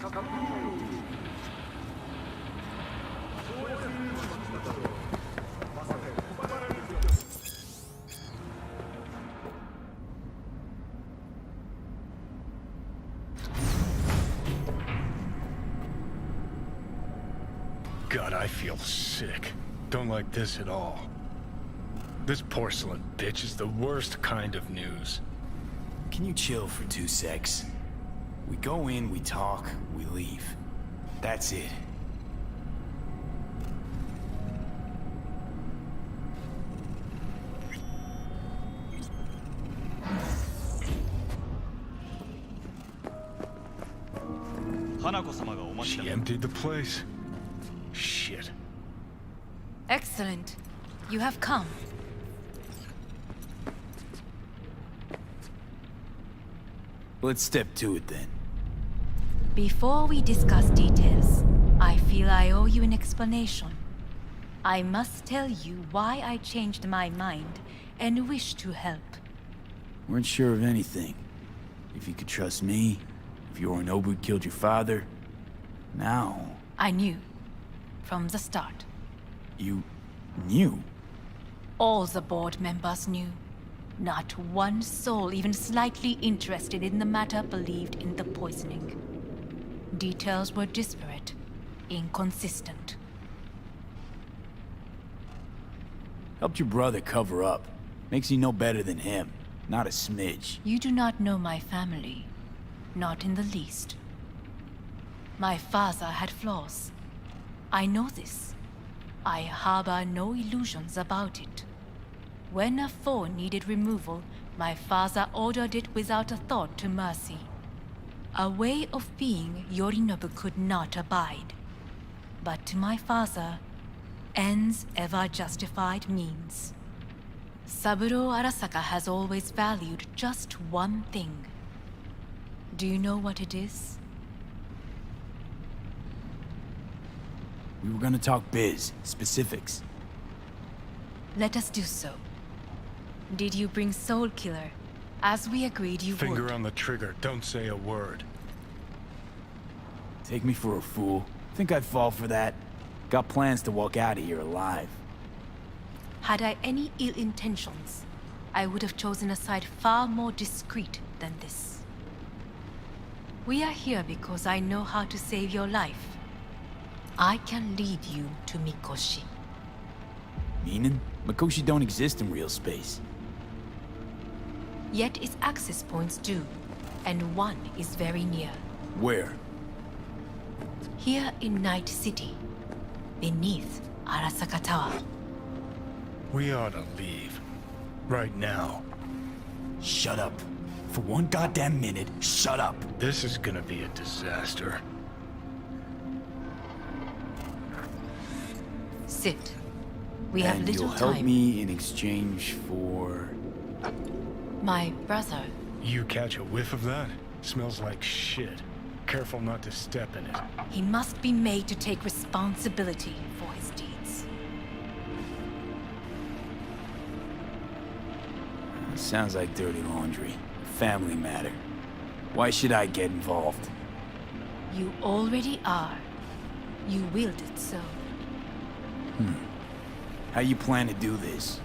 God, I feel sick. Don't like this at all. This porcelain bitch is the worst kind of news. Can you chill for 2 secs? We go in, we talk, we leave. That's it. She emptied the place. Shit. Excellent. You have come. Let's step to it then. Before we discuss details, I feel I owe you an explanation. I must tell you why I changed my mind and wish to help. Weren't sure of anything. If you could trust me, if Yorinobu killed your father. Now... I knew. From the start. You... knew? All the board members knew. Not one soul even slightly interested in the matter believed in the poisoning. Details were disparate, inconsistent. Helped your brother cover up. Makes you no better than him. Not a smidge. You do not know my family. Not in the least. My father had flaws. I know this. I harbor no illusions about it. When a foe needed removal, my father ordered it without a thought to mercy. A way of being Yorinobu could not abide. But to my father, ends ever justified means. Saburo Arasaka has always valued just one thing. Do you know what it is? We were gonna talk biz, specifics. Let us do so. Did you bring Soul Killer, as we agreed you would? Finger on the trigger, don't say a word. Take me for a fool. Think I'd fall for that? Got plans to walk out of here alive. Had I any ill intentions, I would have chosen a side far more discreet than this. We are here because I know how to save your life. I can lead you to Mikoshi. Meaning? Mikoshi don't exist in real space. Yet its access points do, and one is very near. Where? Here in Night City, beneath Arasaka Tower. We ought to leave. Right now. Shut up. For one goddamn minute, shut up. This is gonna be a disaster. Sit. We have little you'll help time. me in exchange for... My brother. You catch a whiff of that? Smells like shit. Careful not to step in it. He must be made to take responsibility for his deeds. Sounds like dirty laundry. Family matter. Why should I get involved? You already are. You willed it so. How you plan to do this?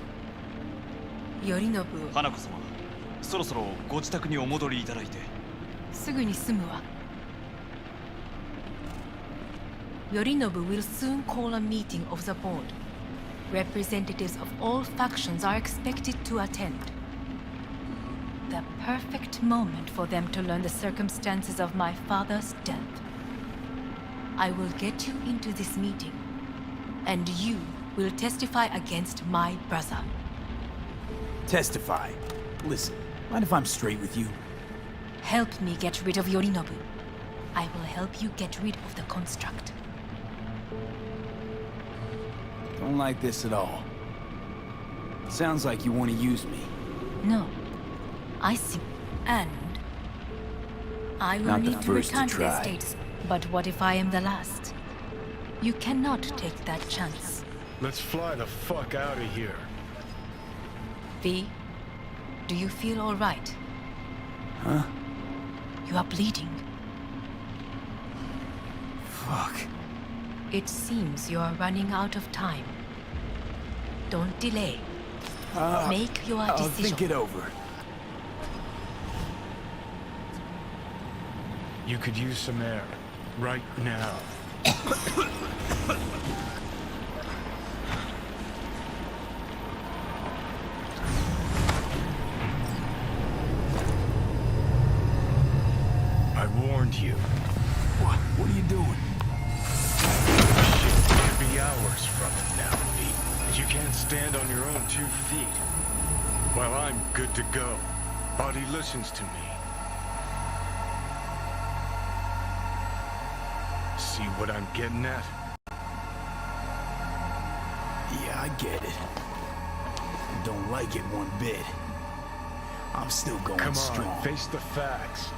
Yorinobu. 花子様、そろそろご自宅にお戻りいただいて。すぐに済むわ。Yorinobu will soon call a meeting of the board. Representatives of all factions are expected to attend. The perfect moment for them to learn the circumstances of my father's death. I will get you into this meeting, and you will testify against my brother. Testify. Listen, mind if I'm straight with you? Help me get rid of Yorinobu. I will help you get rid of the construct. Don't like this at all. Sounds like you want to use me. No. I see. And I will Not the need to first to recant their try. status. But what if I am the last? You cannot take that chance. Let's fly the fuck out of here. V, do you feel all right? Huh? You are bleeding. Fuck. It seems you are running out of time. Don't delay. Make your I'll decision. think it over. You could use some air. Right now. I warned you. What are you doing? Shit could be hours from it now, Pete. And you can't stand on your own 2 feet. Well, I'm good to go. Body listens to me. See what I'm getting at? Yeah, I get it. I don't like it one bit. I'm still going Come on, strong. face the facts.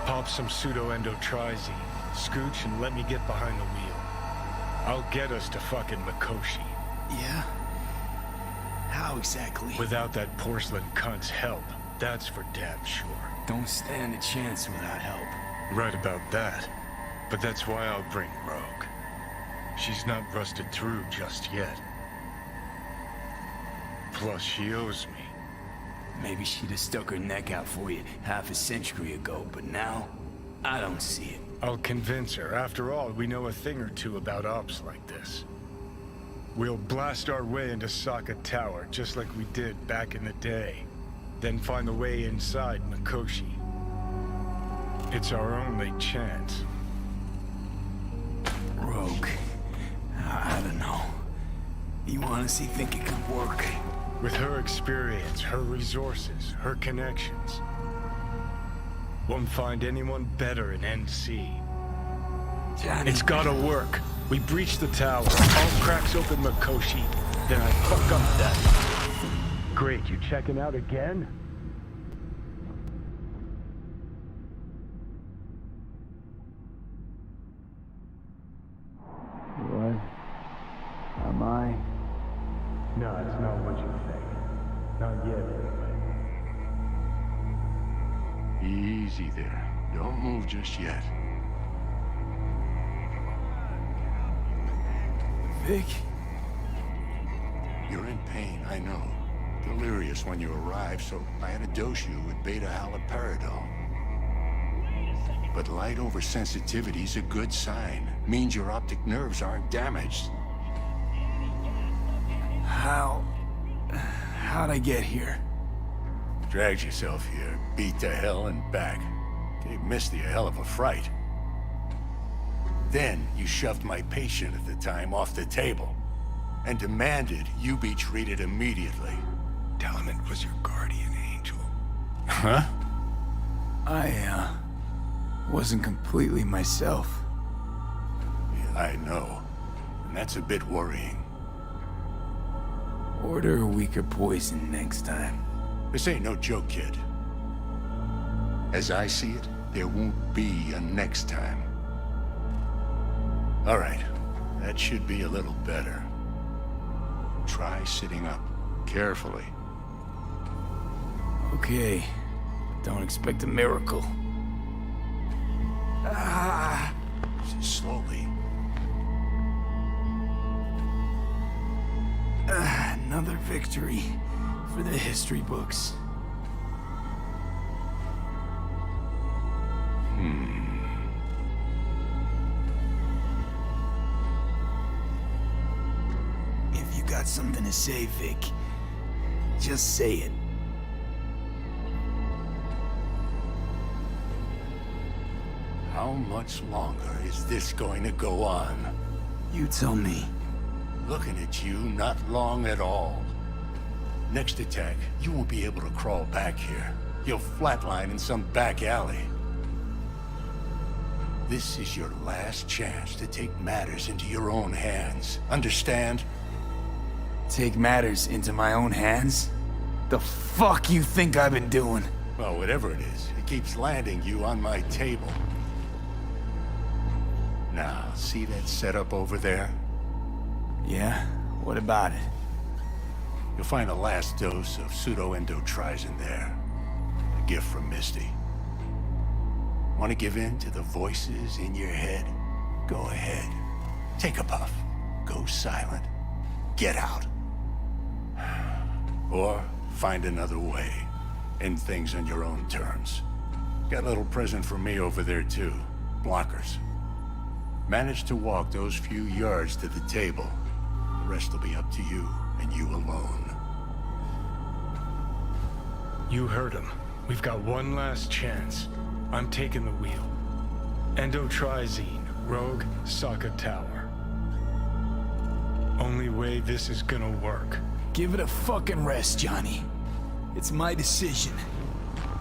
Pop some pseudo-endotrizine, scooch, and let me get behind the wheel. I'll get us to fucking Mikoshi. Yeah? How exactly? Without that porcelain cunt's help, that's for damn sure. Don't stand a chance without help. Right about that. But that's why I'll bring Rogue. She's not rusted through just yet. Plus, she owes me. Maybe she'd have stuck her neck out for you half a century ago, but now, I don't see it. I'll convince her. After all, we know a thing or two about ops like this. We'll blast our way into Sokka Tower, just like we did back in the day. Then find the way inside Mikoshi. It's our only chance. Rogue. I don't know. You honestly think it could work? With her experience, her resources, her connections. Won't find anyone better in NC. Johnny. It's gotta work. We breach the tower, all cracks open Mikoshi, then I fuck up that. Great, you checking out again? What? Am I? No, it's not what you think. Not yet, anyway. Easy there. Don't move just yet. Vic? You're in pain, I know. Delirious when you arrived, so I had to dose you with beta-haloperidol. But light oversensitivity's a good sign. Means your optic nerves aren't damaged. How'd I get here? Dragged yourself here, beat to hell and back. Gave Misty a hell of a fright. Then you shoved my patient at the time off the table and demanded you be treated immediately. Tell him it was your guardian angel. Huh? I, wasn't completely myself. Yeah, I know. And that's a bit worrying. Order a weaker poison next time. This ain't no joke, kid. As I see it, there won't be a next time. All right, that should be a little better. Try sitting up, carefully. Okay. Don't expect a miracle. Slowly. Another victory for the history books. If you got something to say, Vic, just say it. How much longer is this going to go on? You tell me. Looking at you, not long at all. Next attack, you won't be able to crawl back here. You'll flatline in some back alley. This is your last chance to take matters into your own hands. Understand? Take matters into my own hands? The fuck you think I've been doing? Well, whatever it is, it keeps landing you on my table. Now, see that setup over there? Yeah? What about it? You'll find a last dose of pseudo-endotrizine there. A gift from Misty. Want to give in to the voices in your head? Go ahead. Take a puff. Go silent. Get out. Or find another way. End things on your own terms. Got a little present for me over there, too. Blockers. Manage to walk those few yards to the table. The rest will be up to you, and you alone. You heard him. We've got one last chance. I'm taking the wheel. Endotrizine, Rogue, Sokka Tower. Only way this is gonna work. Give it a fucking rest, Johnny. It's my decision.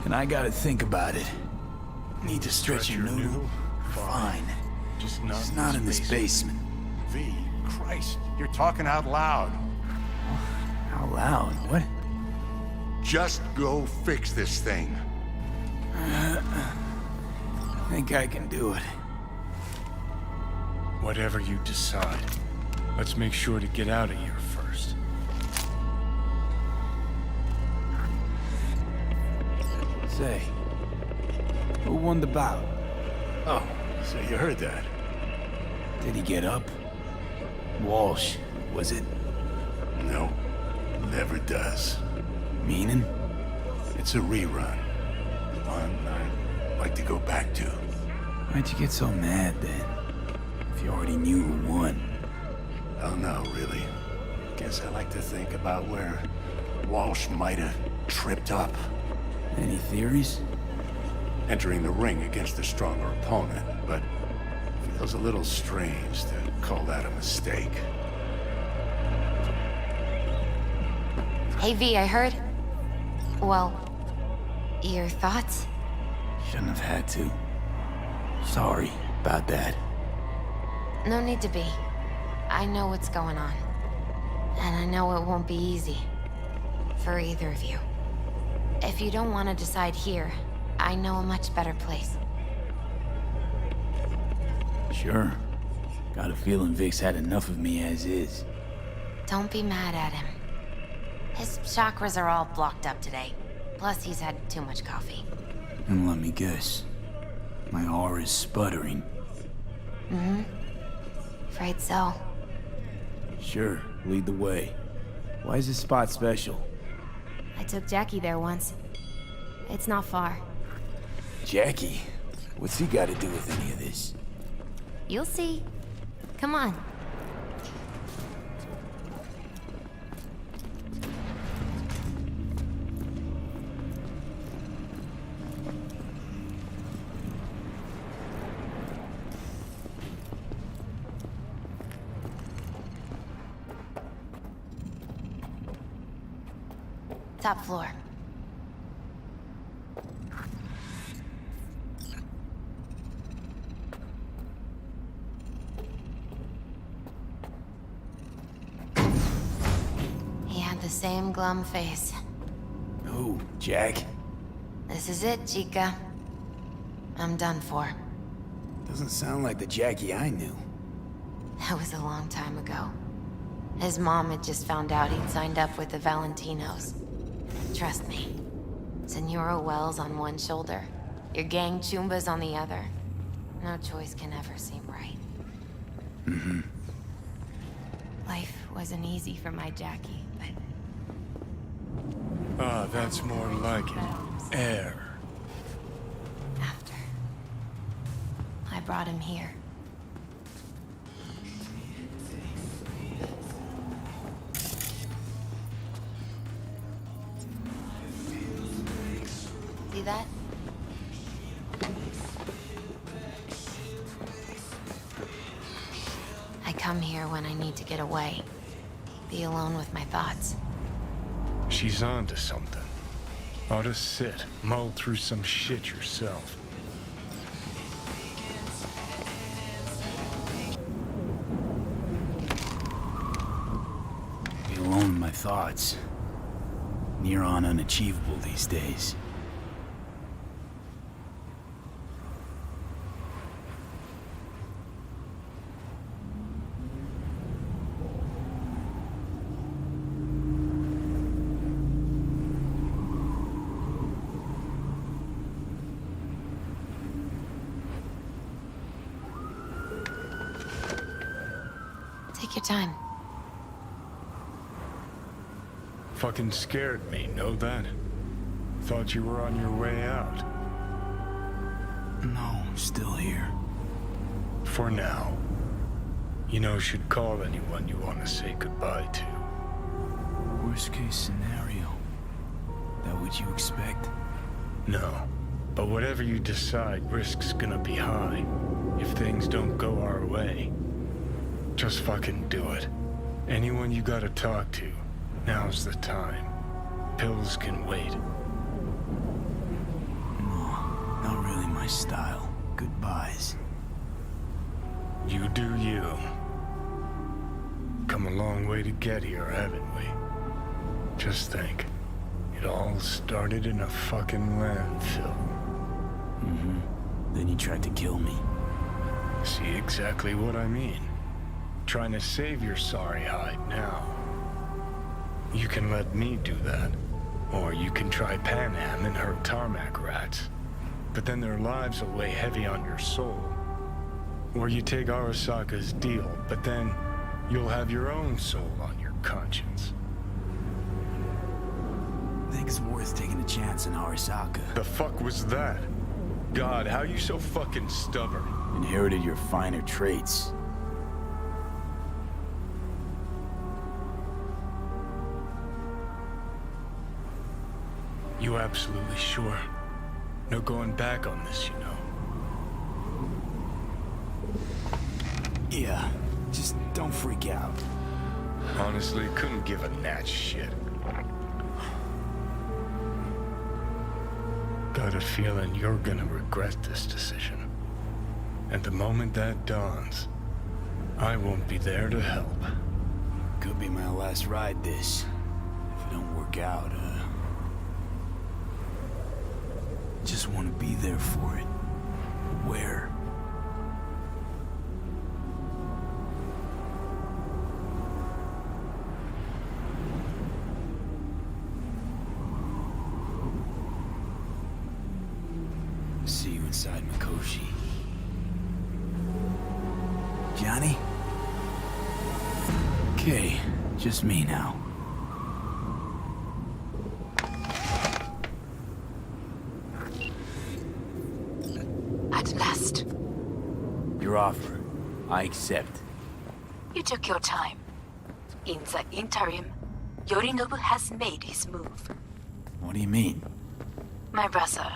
And I gotta think about it. Need to stretch your your noodle? noodle? Fine. Just It's not in this basement. V, Christ, you're talking out loud. Out loud? What? Just go fix this thing. I think I can do it. Whatever you decide. Let's make sure to get out of here first. Say, who won the bout? Oh, so you heard that. Did he get up? Walsh, was it? No, never does. Meaning? It's a rerun. One I'd like to go back to. Why'd you get so mad then? If you already knew who won. Oh no, really. Guess I like to think about where Walsh might have tripped up. Any theories? Entering the ring against a stronger opponent, but feels a little strange to call that a mistake. Hey V, I heard... Well, your thoughts? Shouldn't have had to. Sorry about that. No need to be. I know what's going on. And I know it won't be easy. For either of you. If you don't want to decide here, I know a much better place. Sure. Got a feeling Vic's had enough of me as is. Don't be mad at him. His chakras are all blocked up today. Plus, he's had too much coffee. And let me guess. My aura's sputtering. Afraid so. Sure, lead the way. Why is this spot special? I took Jackie there once. It's not far. Jackie? What's he got to do with any of this? You'll see. Come on. Top floor. He had the same glum face. Who, Jack? This is it, Chica. I'm done for. Doesn't sound like the Jackie I knew. That was a long time ago. His mom had just found out he'd signed up with the Valentinos. Trust me. Senora Wells on one shoulder, your gang Chumbas on the other. No choice can ever seem right. Life wasn't easy for my Jackie, but Ah, that's more like it. Air. after, I brought him here. See that? I come here when I need to get away. Be alone with my thoughts. She's on to something. Ought to sit, mull through some shit yourself. Be alone with my thoughts. Near on unachievable these days. Take your time. Fucking scared me, know that? Thought you were on your way out. No, I'm still here. For now. You know, should call anyone you want to say goodbye to. Worst case scenario. That what you expect? No. But whatever you decide, risk's gonna be high. If things don't go our way. Just fucking do it. Anyone you gotta talk to, now's the time. Pills can wait. No, not really my style. Goodbyes. You do you. Come a long way to get here, haven't we? Just think. It all started in a fucking landfill. Mm-hmm. Then you tried to kill me. See exactly what I mean? Trying to save your sorry hide now. You can let me do that. Or you can try Pan Am and her tarmac rats. But then their lives will weigh heavy on your soul. Or you take Arasaka's deal, but then you'll have your own soul on your conscience. I think it's worth taking a chance on Arasaka. The fuck was that? God, how you so fucking stubborn? Inherited your finer traits. You absolutely sure? No going back on this, you know. Yeah, just don't freak out. Honestly, couldn't give a gnat's shit. Got a feeling you're gonna regret this decision. And the moment that dawns, I won't be there to help. Could be my last ride this. If it don't work out, just want to be there for it. Where? See you inside Mikoshi. Johnny? Okay, just me now. At last. Your offer. I accept. You took your time. In the interim, Yorinobu has made his move. What do you mean? My brother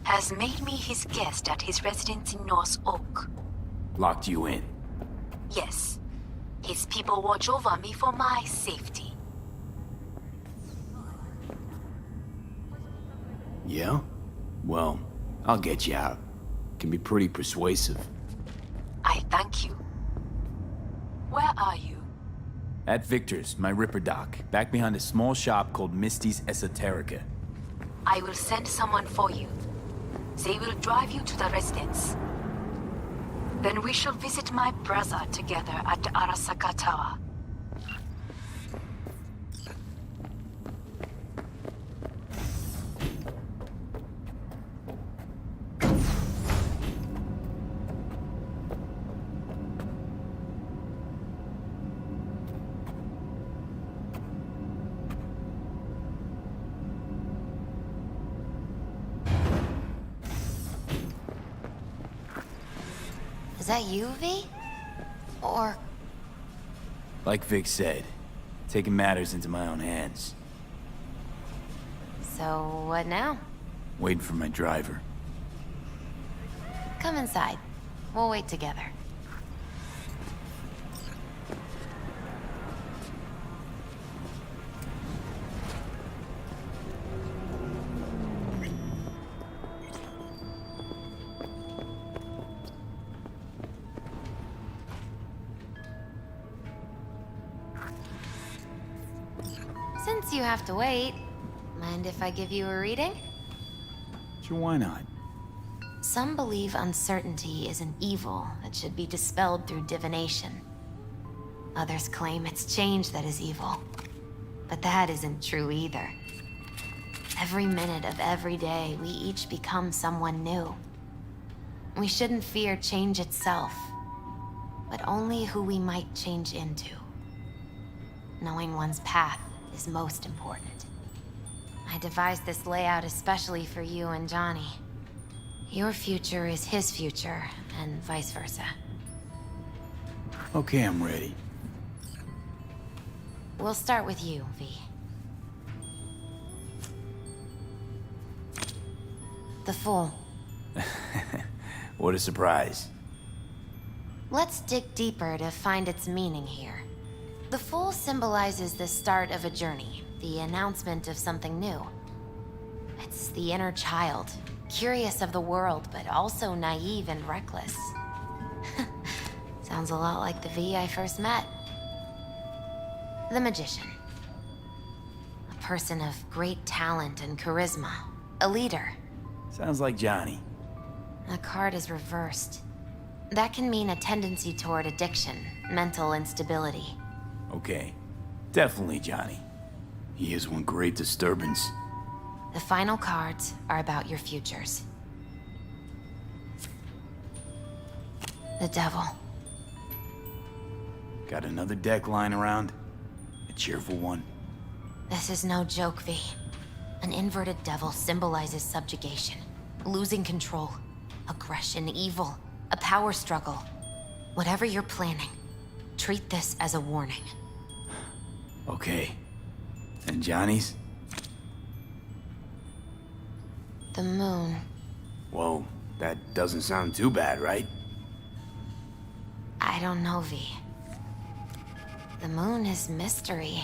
has made me his guest at his residence in North Oak. Locked you in. Yes. His people watch over me for my safety. Yeah? Well, I'll get you out. Can be pretty persuasive. I thank you. Where are you? At Victor's, my Ripper Dock, back behind a small shop called Misty's Esoterica. I will send someone for you. They will drive you to the residence. Then we shall visit my brother together at the Arasaka Tower. Is that you, V? Or... Like Vic said, taking matters into my own hands. So, what now? Waiting for my driver. Come inside. We'll wait together. Since you have to wait, mind if I give you a reading? Sure, why not? Some believe uncertainty is an evil that should be dispelled through divination. Others claim it's change that is evil. But that isn't true either. Every minute of every day, we each become someone new. We shouldn't fear change itself. but only who we might change into. Knowing one's path is most important. I devised this layout especially for you and Johnny. Your future is his future, and vice versa. Okay, I'm ready. We'll start with you, V. The Fool. What a surprise. Let's dig deeper to find its meaning here. The Fool symbolizes the start of a journey, the announcement of something new. It's the inner child, curious of the world, but also naive and reckless. Sounds a lot like the V I first met. The Magician. A person of great talent and charisma. A leader. Sounds like Johnny. The card is reversed. That can mean a tendency toward addiction, mental instability. Okay, definitely Johnny. He is one great disturbance. The final cards are about your futures. The Devil. Got another deck lying around? A cheerful one? This is no joke, V. An inverted devil symbolizes subjugation, losing control, aggression, evil, a power struggle. Whatever you're planning, treat this as a warning. Okay. And Johnny's? The Moon. Whoa, that doesn't sound too bad, right? I don't know, V. The Moon is mystery.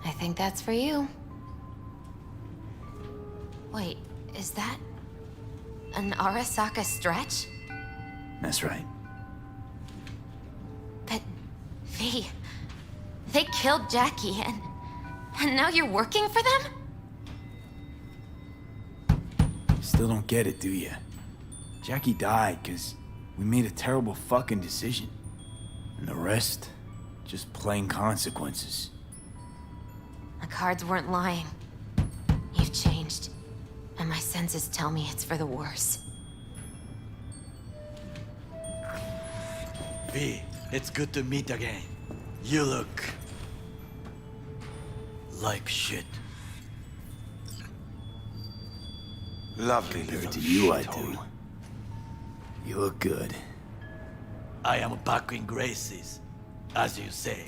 I think that's for you. Wait, is that an Arasaka stretch? That's right. But, V, they killed Jackie and now you're working for them? Still don't get it, do ya? Jackie died because we made a terrible fucking decision. And the rest, just plain consequences. The cards weren't lying. You've changed, and my senses tell me it's for the worse. V, it's good to meet again. You look... like shit. Lovely Compared little to you, I shithole. do. You look good. I am back in Gracias, as you say.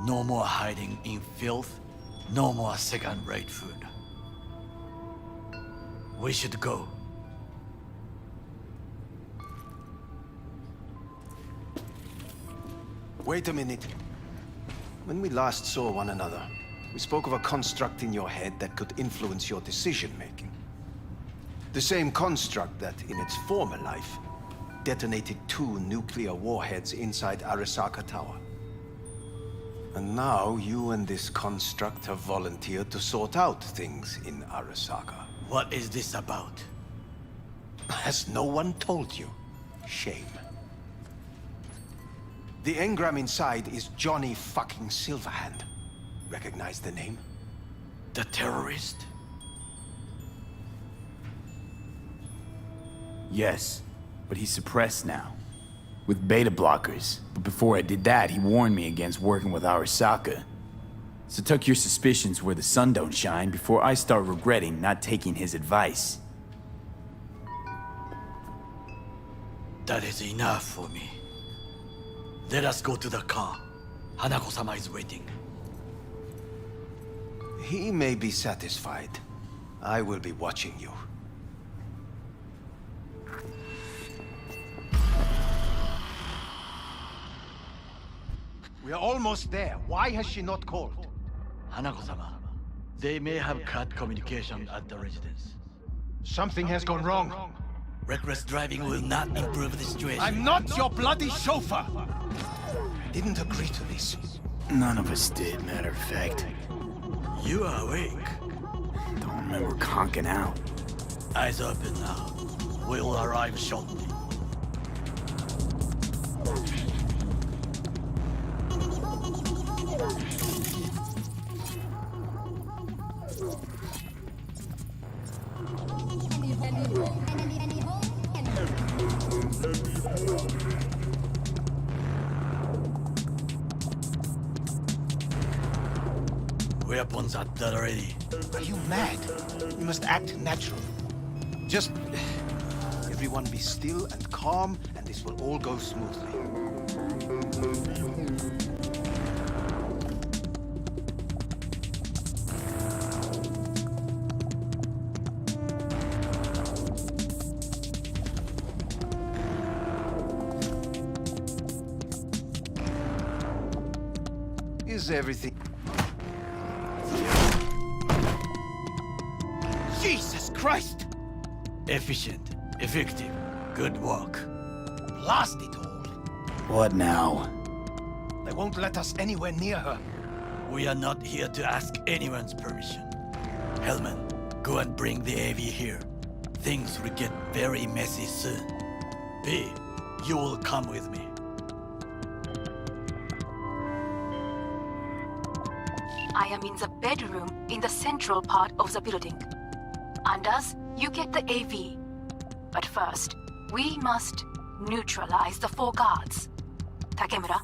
No more hiding in filth, no more second-rate food. We should go. Wait a minute. When we last saw one another, we spoke of a construct in your head that could influence your decision-making. The same construct that, in its former life, detonated 2 nuclear warheads inside Arasaka Tower. And now you and this construct have volunteered to sort out things in Arasaka. What is this about? Has no one told you? Shame. The engram inside is Johnny fucking Silverhand. Recognize the name? The terrorist? Yes, but he's suppressed now. With beta blockers. But before I did that, he warned me against working with Arasaka. So tuck your suspicions where the sun don't shine before I start regretting not taking his advice. That is enough for me. Let us go to the car. Hanako-sama is waiting. He may be satisfied. I will be watching you. We are almost there. Why has she not called? Hanako-sama, they may have cut communication at the residence. Something has gone wrong. Reckless driving will not improve the situation. I'm not your bloody chauffeur! I didn't agree to this. None of us did, matter of fact. You are awake. Don't remember conking out. Eyes open now. We'll arrive shortly. weapons at the ready. Are you mad? You must act natural. Just... everyone be still and calm, and this will all go smoothly. Is everything... Jesus Christ! Efficient, effective, good work. Blast it all! What now? They won't let us anywhere near her. We are not here to ask anyone's permission. Hellman, go and bring the AV here. Things will get very messy soon. B, you will come with me. I am in the bedroom in the central part of the building. Anders, you get the AV. But first, we must neutralize the 4 guards. Takemura,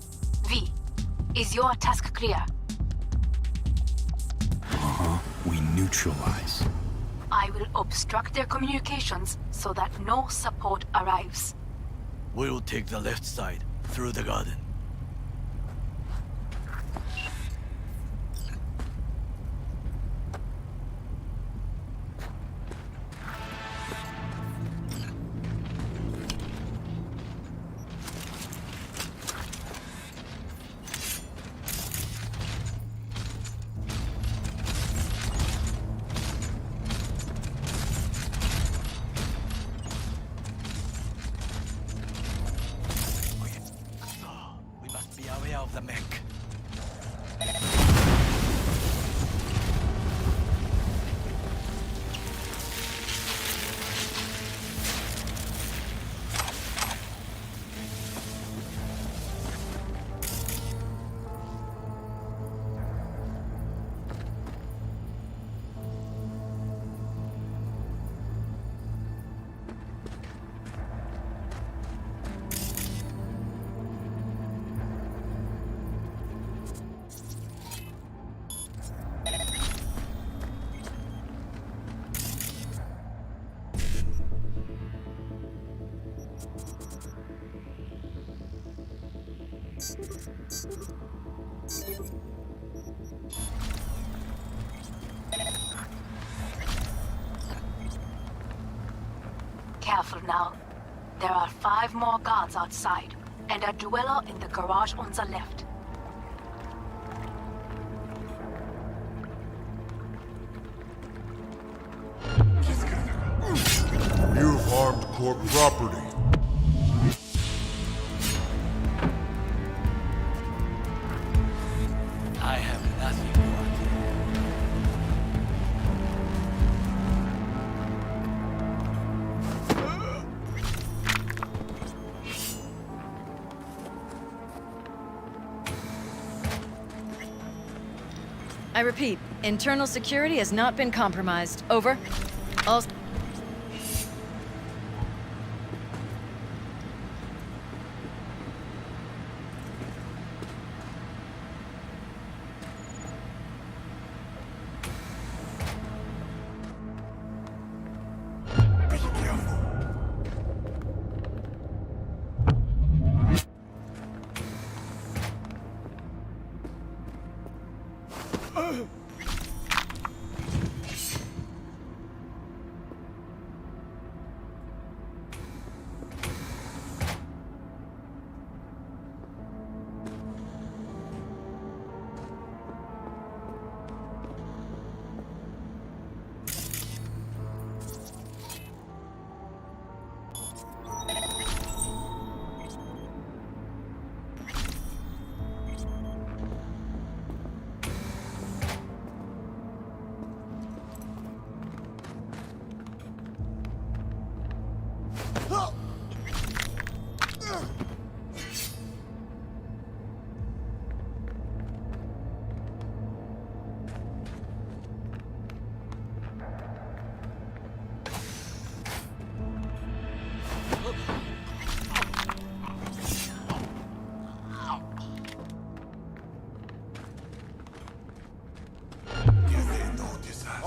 V, is your task clear? We neutralize. I will obstruct their communications so that no support arrives. We will take the left side, through the garden. We must be aware of the mech. Careful now. There are 5 more guards outside, and a dweller in the garage on the left. You've harmed court property. I have nothing to argue. I repeat, internal security has not been compromised. Over. All... Be careful.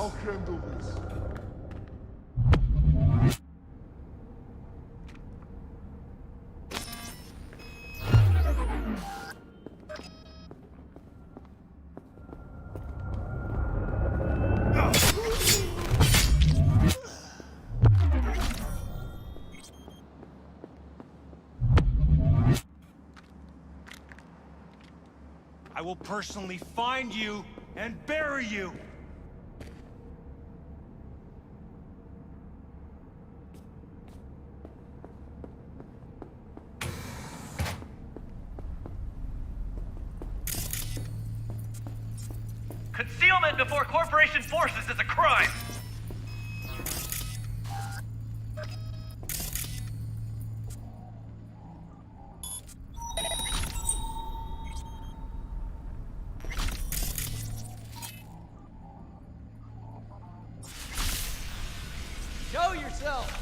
I'll handle this. I will personally find you and bury you! Concealment before corporation forces is a crime! Show yourself!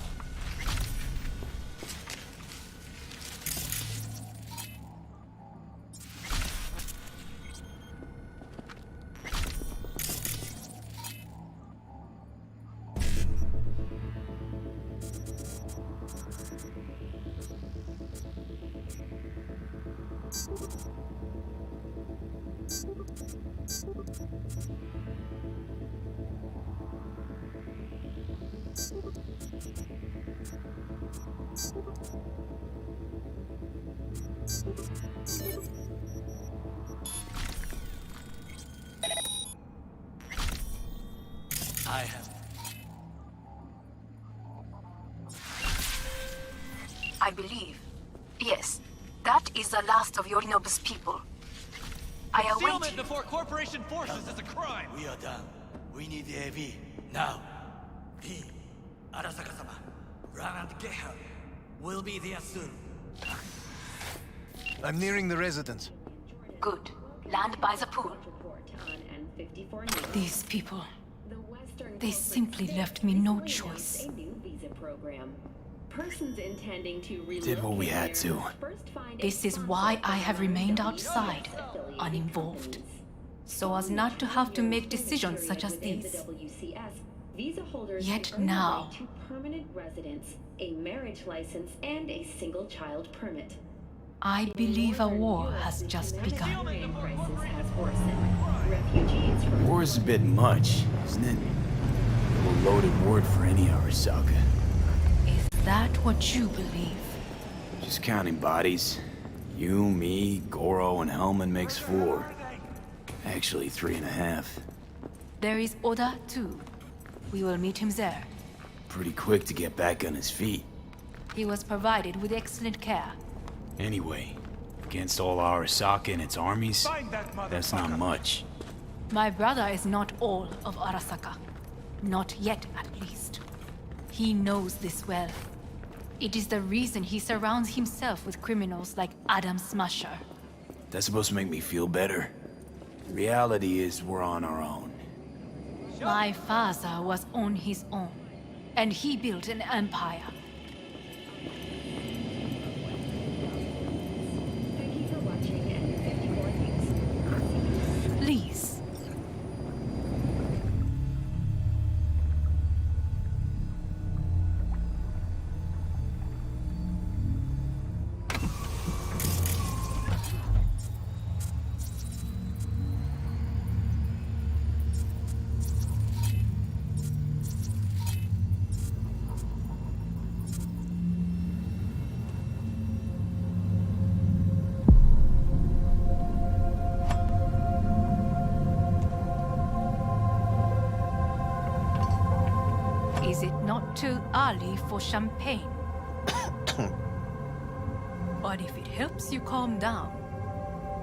I have. I believe. Yes, that is the last of Yorinobu's people. I await Concealment you. before corporation forces is a crime! We are done. We need the AV. Now. V. Arasaka-sama. Run and get her. We'll be there soon. I'm nearing the residence. Good. Land by the pool. These people. They simply left me no choice. Did what we had to. This is why I have remained outside, uninvolved. So as not to have to make decisions such as these. Yet now, permanent residence, a marriage license, and a single child permit. I believe a war has just begun. Crisis has worsened. Refugees from War is a bit much, isn't it? A loaded word for any Arasaka. Is that what you believe? Just counting bodies. You, me, Goro, and Hellman makes 4. Actually, 3.5. There is Oda too. We will meet him there. Pretty quick to get back on his feet. He was provided with excellent care. Anyway, against all Arasaka and its armies, that's not much. My brother is not all of Arasaka. Not yet, at least. He knows this well. It is the reason he surrounds himself with criminals like Adam Smasher. That's supposed to make me feel better. Reality is we're on our own. My father was on his own, and he built an empire. Thank you for watching and 54 things. Please. Is it not too early for champagne? But if it helps you calm down,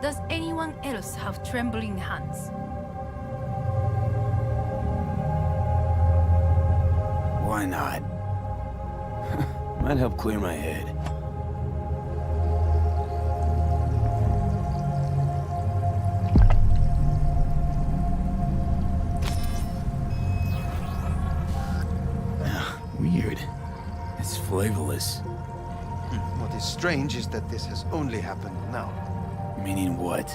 does anyone else have trembling hands? Why not? Might help clear my head. Weird. It's flavorless. What is strange is that this has only happened now. Meaning what?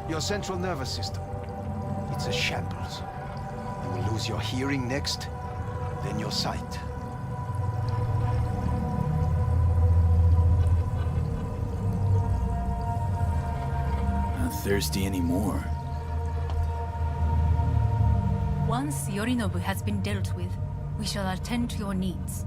Your central nervous system. It's a shambles. You will lose your hearing next, then your sight. Not thirsty anymore. Once Yorinobu has been dealt with, we shall attend to your needs.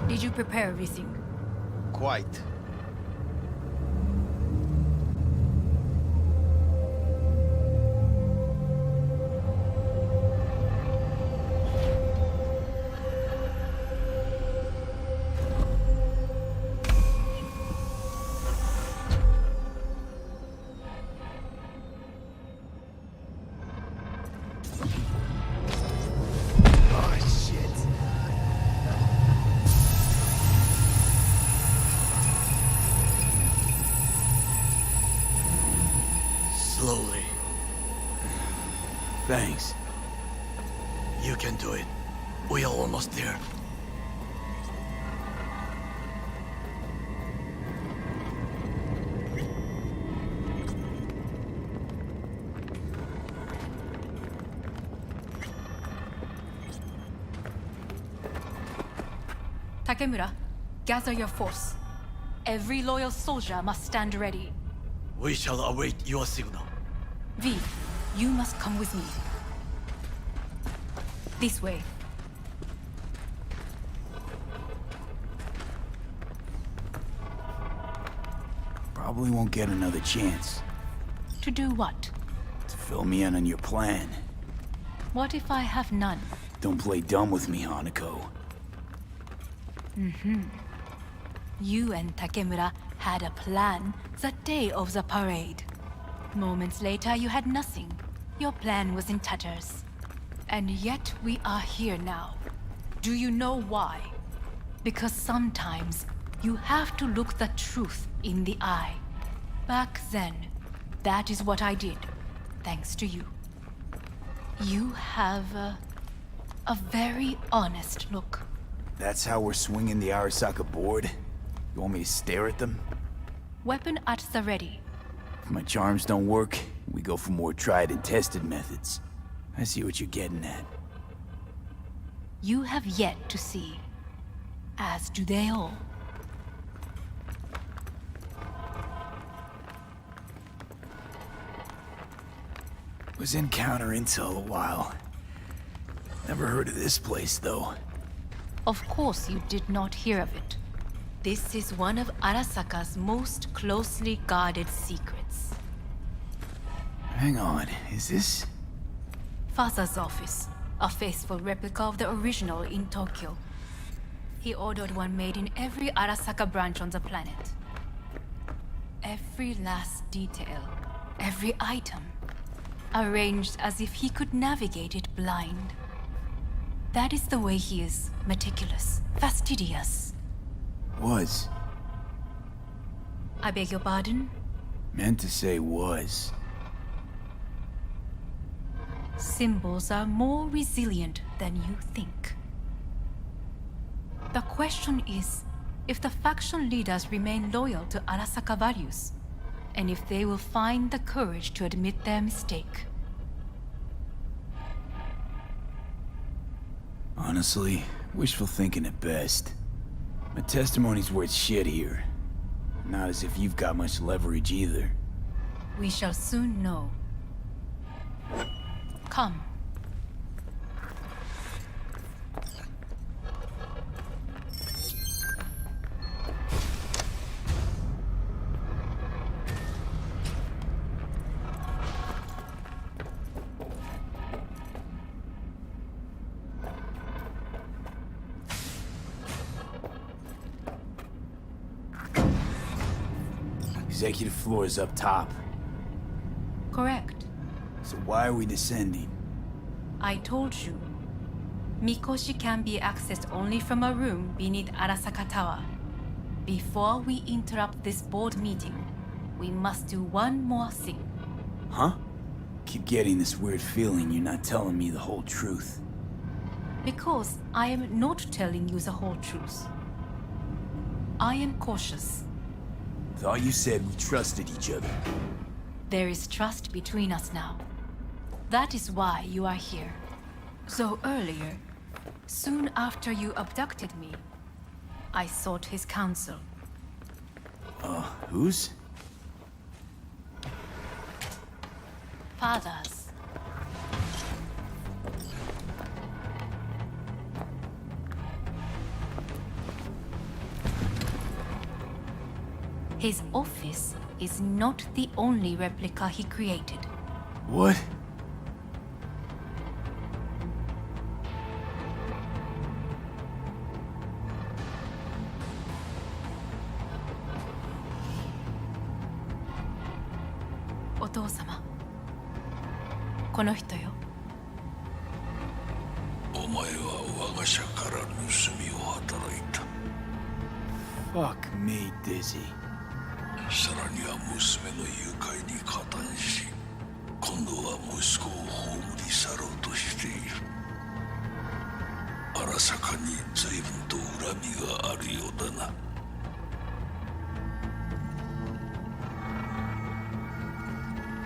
Did you prepare everything? Quite. Slowly. Thanks. You can do it. We are almost there. Takemura, gather your force. Every loyal soldier must stand ready. We shall await your signal. V, you must come with me. This way. Probably won't get another chance. To do what? To fill me in on your plan. What if I have none? Don't play dumb with me, Hanako. You and Takemura had a plan the day of the parade. Moments later, you had nothing. Your plan was in tatters. And yet we are here now. Do you know why? Because sometimes you have to look the truth in the eye. Back then, that is what I did, thanks to you. You have a very honest look. That's how we're swinging the Arasaka board? You want me to stare at them? Weapon at the ready. If my charms don't work, we go for more tried and tested methods. I see what you're getting at. You have yet to see. As do they all. Was in counter intel a while. Never heard of this place, though. Of course you did not hear of it. This is one of Arasaka's most closely guarded secrets. Hang on, is this? Father's office. A faithful replica of the original in Tokyo. He ordered one made in every Arasaka branch on the planet. Every last detail, every item, arranged as if he could navigate it blind. That is the way he is, meticulous, fastidious. Was. I beg your pardon? Meant to say was. Symbols are more resilient than you think. The question is, if the faction leaders remain loyal to Arasaka values, and if they will find the courage to admit their mistake. Honestly, wishful thinking at best. My testimony's worth shit here. Not as if you've got much leverage either. We shall soon know. Come. Executive floor is up top. Correct. So why are we descending? I told you. Mikoshi can be accessed only from a room beneath Arasaka Tower. Before we interrupt this board meeting, we must do one more thing. Huh? Keep getting this weird feeling you're not telling me the whole truth. Because I am not telling you the whole truth. I am cautious. Thought you said we trusted each other. There is trust between us now. That is why you are here. So earlier, soon after you abducted me, I sought his counsel. Whose? Father's. His office is not the only replica he created. What? Otou-sama. この人よ。お前は我が社から盗みを働いた。Fuck me, Dizzy. さらには娘の誘拐に加担し、今度は息子を葬り去ろうとしている。荒坂に随分と恨みがあるようだな。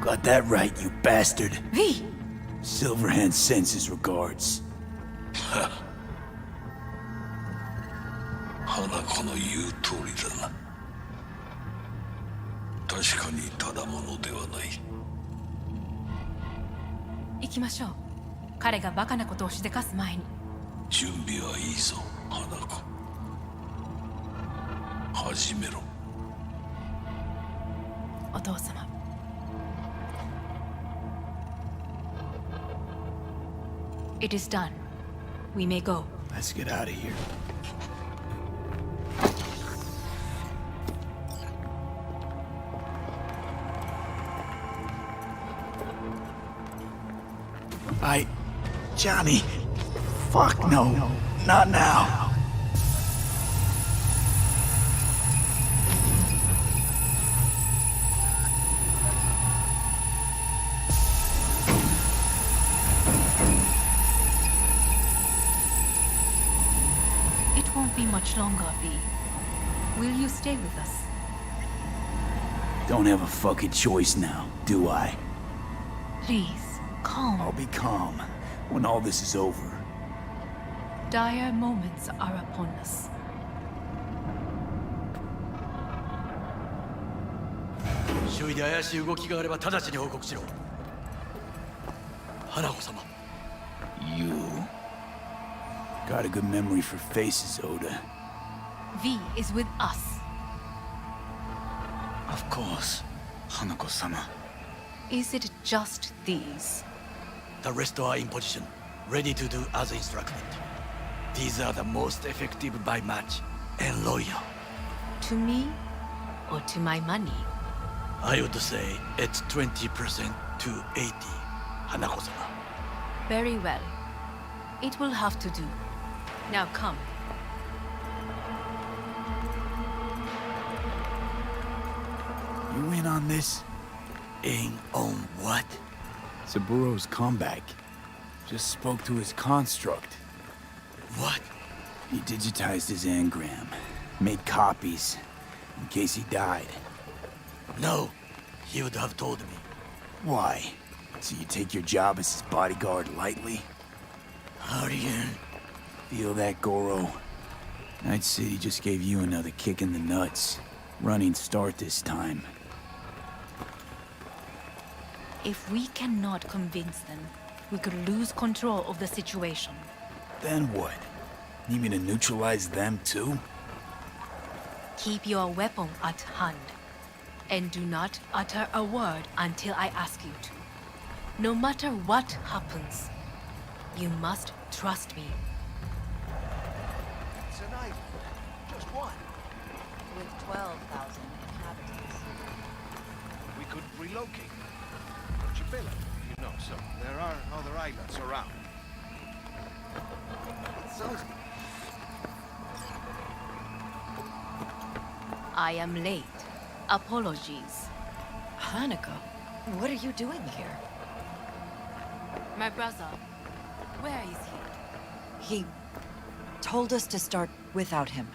Got that right, you bastard. V! Silverhand sends his regards. 花子の言う通りだな。確かにただものではない。行きましょう。彼がバカなことをしでかす前に。準備はいいぞ、花子。始めろ。お父様。It is done. We may go. Let's get out of here. Johnny. Fuck no. Not now. It won't be much longer, V. Will you stay with us? Don't have a fucking choice now, do I? Please, calm. I'll be calm when all this is over. Dire moments are upon us. 周囲で怪しい動きがあれば直ちに報告しろ。花子様。You got a good memory for faces, Oda. V is with us. Of course, Hanako-sama. Is it just these? The rest are in position, ready to do as instructed. These are the most effective by match and loyal. To me or to my money? I would say it's 20% to 80, Hanako-sama. Very well. It will have to do. Now come. You in on this? In on what? Saburo's comeback. Just spoke to his construct. What? He digitized his engram. Made copies. In case he died. No. He would have told me. Why? So you take your job as his bodyguard lightly? Aryan. Feel that, Goro? Night City just gave you another kick in the nuts. Running start this time. If we cannot convince them, we could lose control of the situation. Then what? Need me to neutralize them too? Keep your weapon at hand. And do not utter a word until I ask you to. No matter what happens, you must trust me. It's an island. Just one. With 12,000 inhabitants. We could relocate. Chibilla, you know, so there are other islands around. It sounds... I am late. Apologies. Hanako, what are you doing here? My brother, where is he? He told us to start without him.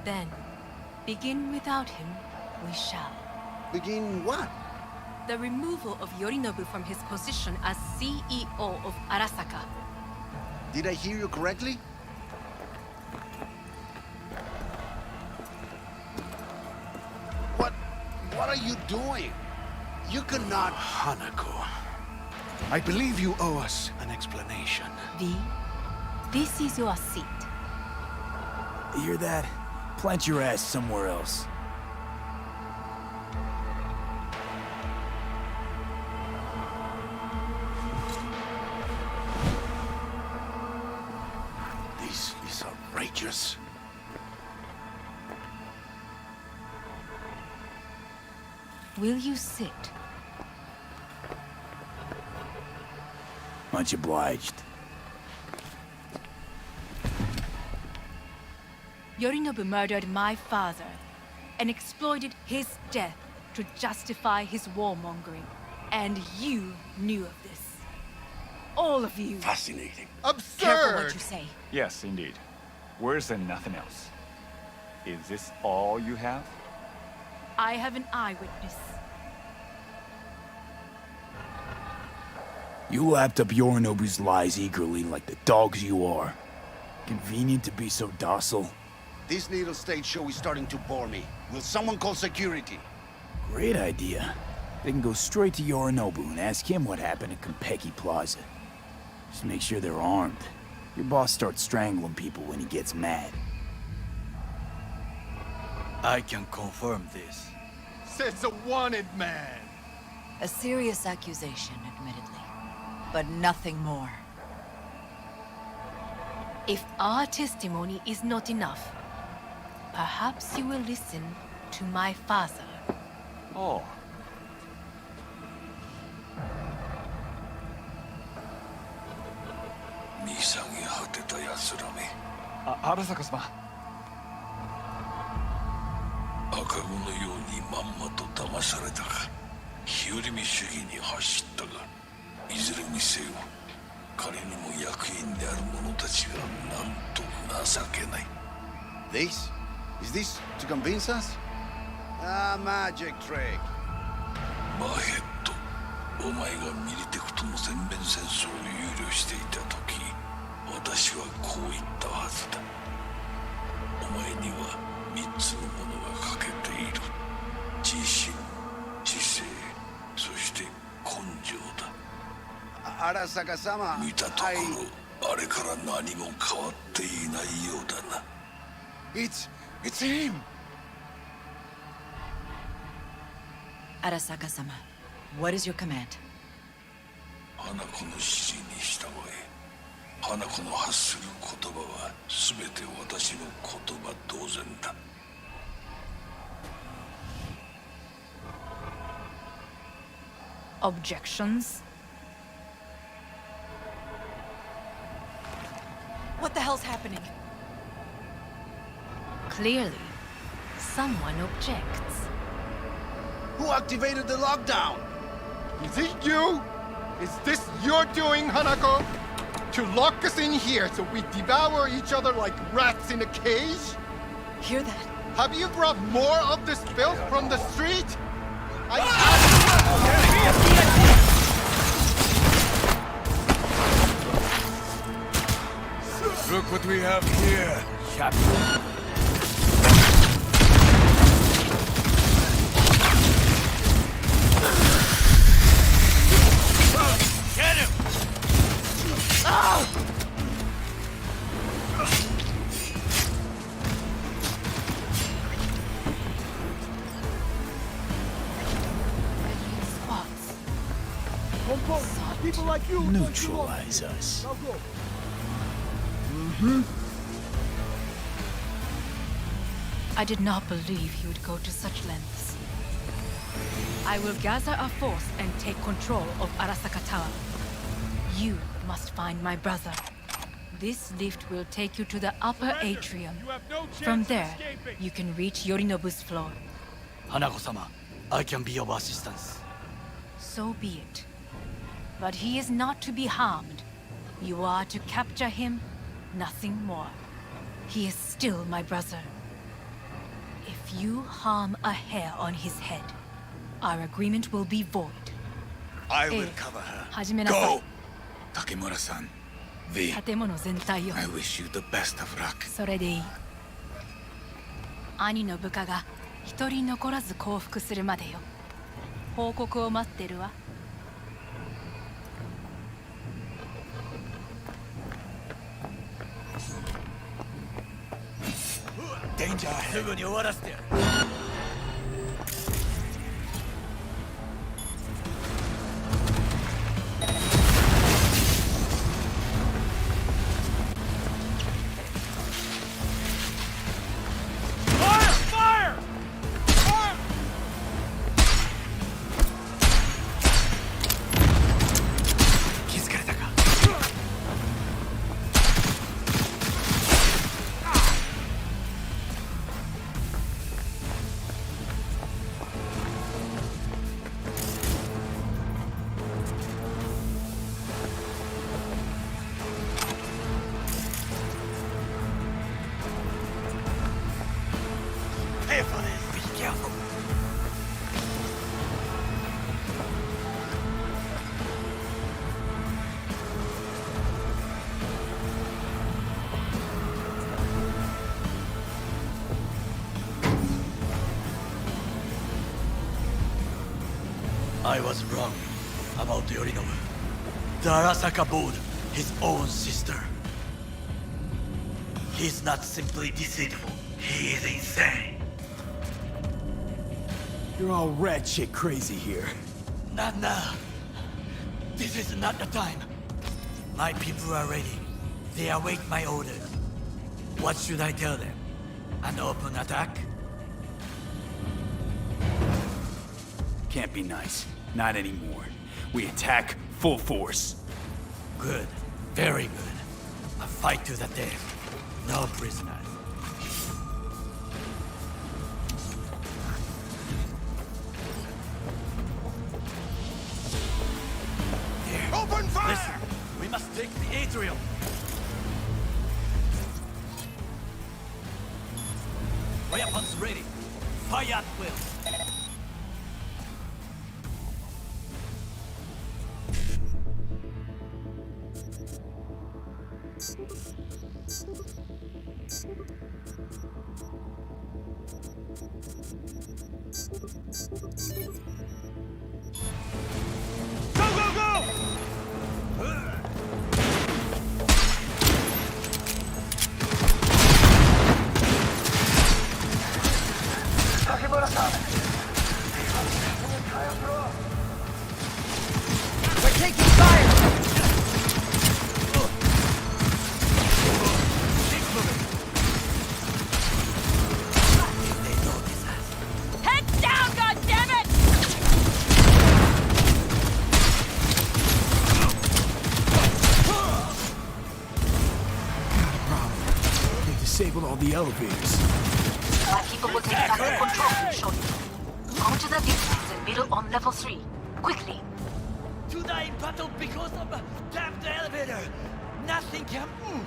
Then, begin without him, we shall. Begin what? The removal of Yorinobu from his position as CEO of Arasaka. Did I hear you correctly? What are you doing? You cannot... Hanako. I believe you owe us an explanation. V, this is your seat. You hear that? Plant your ass somewhere else. This is outrageous. Will you sit? Much obliged. Yorinobu murdered my father and exploited his death to justify his warmongering. And you knew of this. All of you. Fascinating. Absurd! Careful what you say. Yes, indeed. Worse than nothing else. Is this all you have? I have an eyewitness. You lapped up Yorinobu's lies eagerly like the dogs you are. Convenient to be so docile. This little stage show is starting to bore me. Will someone call security? Great idea. They can go straight to Yorinobu and ask him what happened at Konpeki Plaza. Just make sure they're armed. Your boss starts strangling people when he gets mad. I can confirm this. Says a wanted man. A serious accusation, admittedly. But nothing more. If our testimony is not enough, perhaps you will listen to my father. Oh. Arasaka様。赤子のようにまんまと騙されたか。日和見主義に走ったが、いずれにせよ、彼にも役員である者たちがなんと情けない。This? Is this to convince us? Ah, magic trick. マヘッド、お前がミリテクとの全面戦争を憂慮していた時、私はこう言ったはずだ。お前には3つのものが欠けている。自信、知性、そして根性だ。Arasaka-sama, 見たところ、あれから何も変わっていないようだな。It's him! Arasaka-sama, what is your command? 花子の指示に従え。花子の発する言葉は全て私の言葉同然だ。Objections? What the hell's happening? Clearly, someone objects. Who activated the lockdown? Is it you? Is this your doing, Hanako? To lock us in here so we devour each other like rats in a cage? Hear that? Have you brought more of this filth from the street? Look what we have here, Captain. Neutralize us. I did not believe he would go to such lengths. I will gather a force and take control of Arasaka Tower. You must find my brother. This lift will take you to the upper atrium. From there, you can reach Yorinobu's floor. Hanako-sama, I can be of assistance. So be it. But he is not to be harmed. You are to capture him, nothing more. He is still my brother. If you harm a hair on his head, our agreement will be void. I will cover her. Go! Takemura-san. V, 建物全体を I wish you the best of luck. それでいい。兄の部下が一人残らず降伏するまでよ。報告を待ってるわ。Danger! すぐに終わらせてやる。I was wrong about Yorinobu. The Arasaka bored his own sister. He's not simply deceitful, he is insane. You're all rat shit crazy here. Not now. This is not the time. My people are ready. They await my orders. What should I tell them? An open attack? Can't be nice. Not anymore. We attack full force. Good. Very good. A fight to the death. No prisoners. Here. Open fire! Listen, we must take the atrium. Weapons ready. Fire at will. Disabled all the elevators. My people will take back the control shortly. Go to the buildings and build on level 3. Quickly. To die in battle because of a damned elevator. Nothing can move.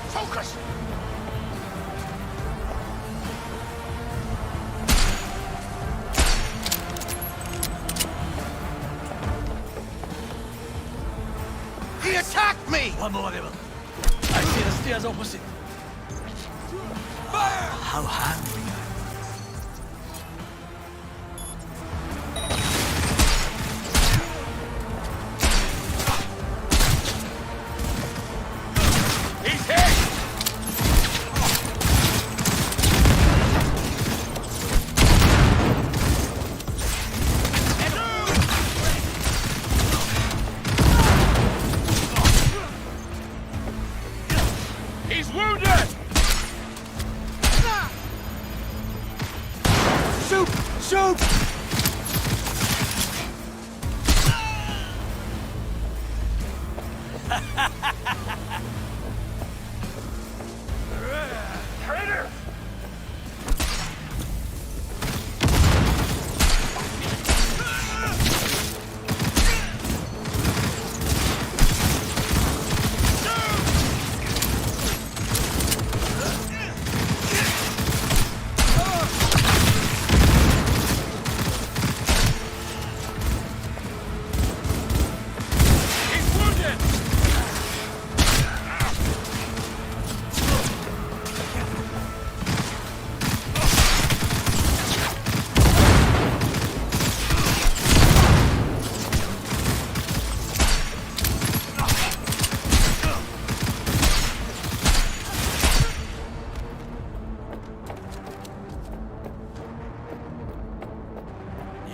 Focus! He attacked me! One more level. I see the stairs opposite. Fire! How hungry wounded! Shoot! Shoot! Traitor!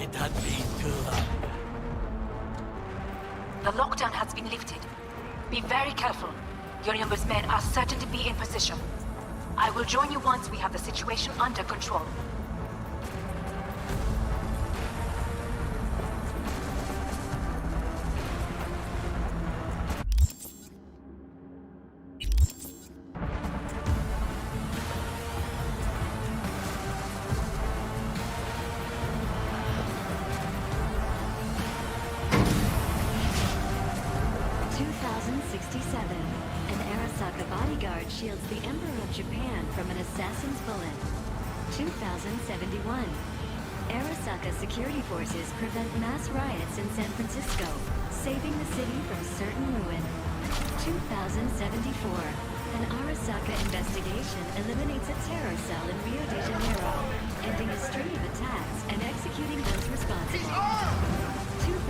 It had been too long. The lockdown has been lifted. Be very careful. Yorinobu's men are certain to be in position. I will join you once we have the situation under control. Shields the Emperor of Japan from an assassin's bullet. 2071. Arasaka security forces prevent mass riots in San Francisco, saving the city from certain ruin. 2074. An Arasaka investigation eliminates a terror cell in Rio de Janeiro, ending a string of attacks and executing those responsible.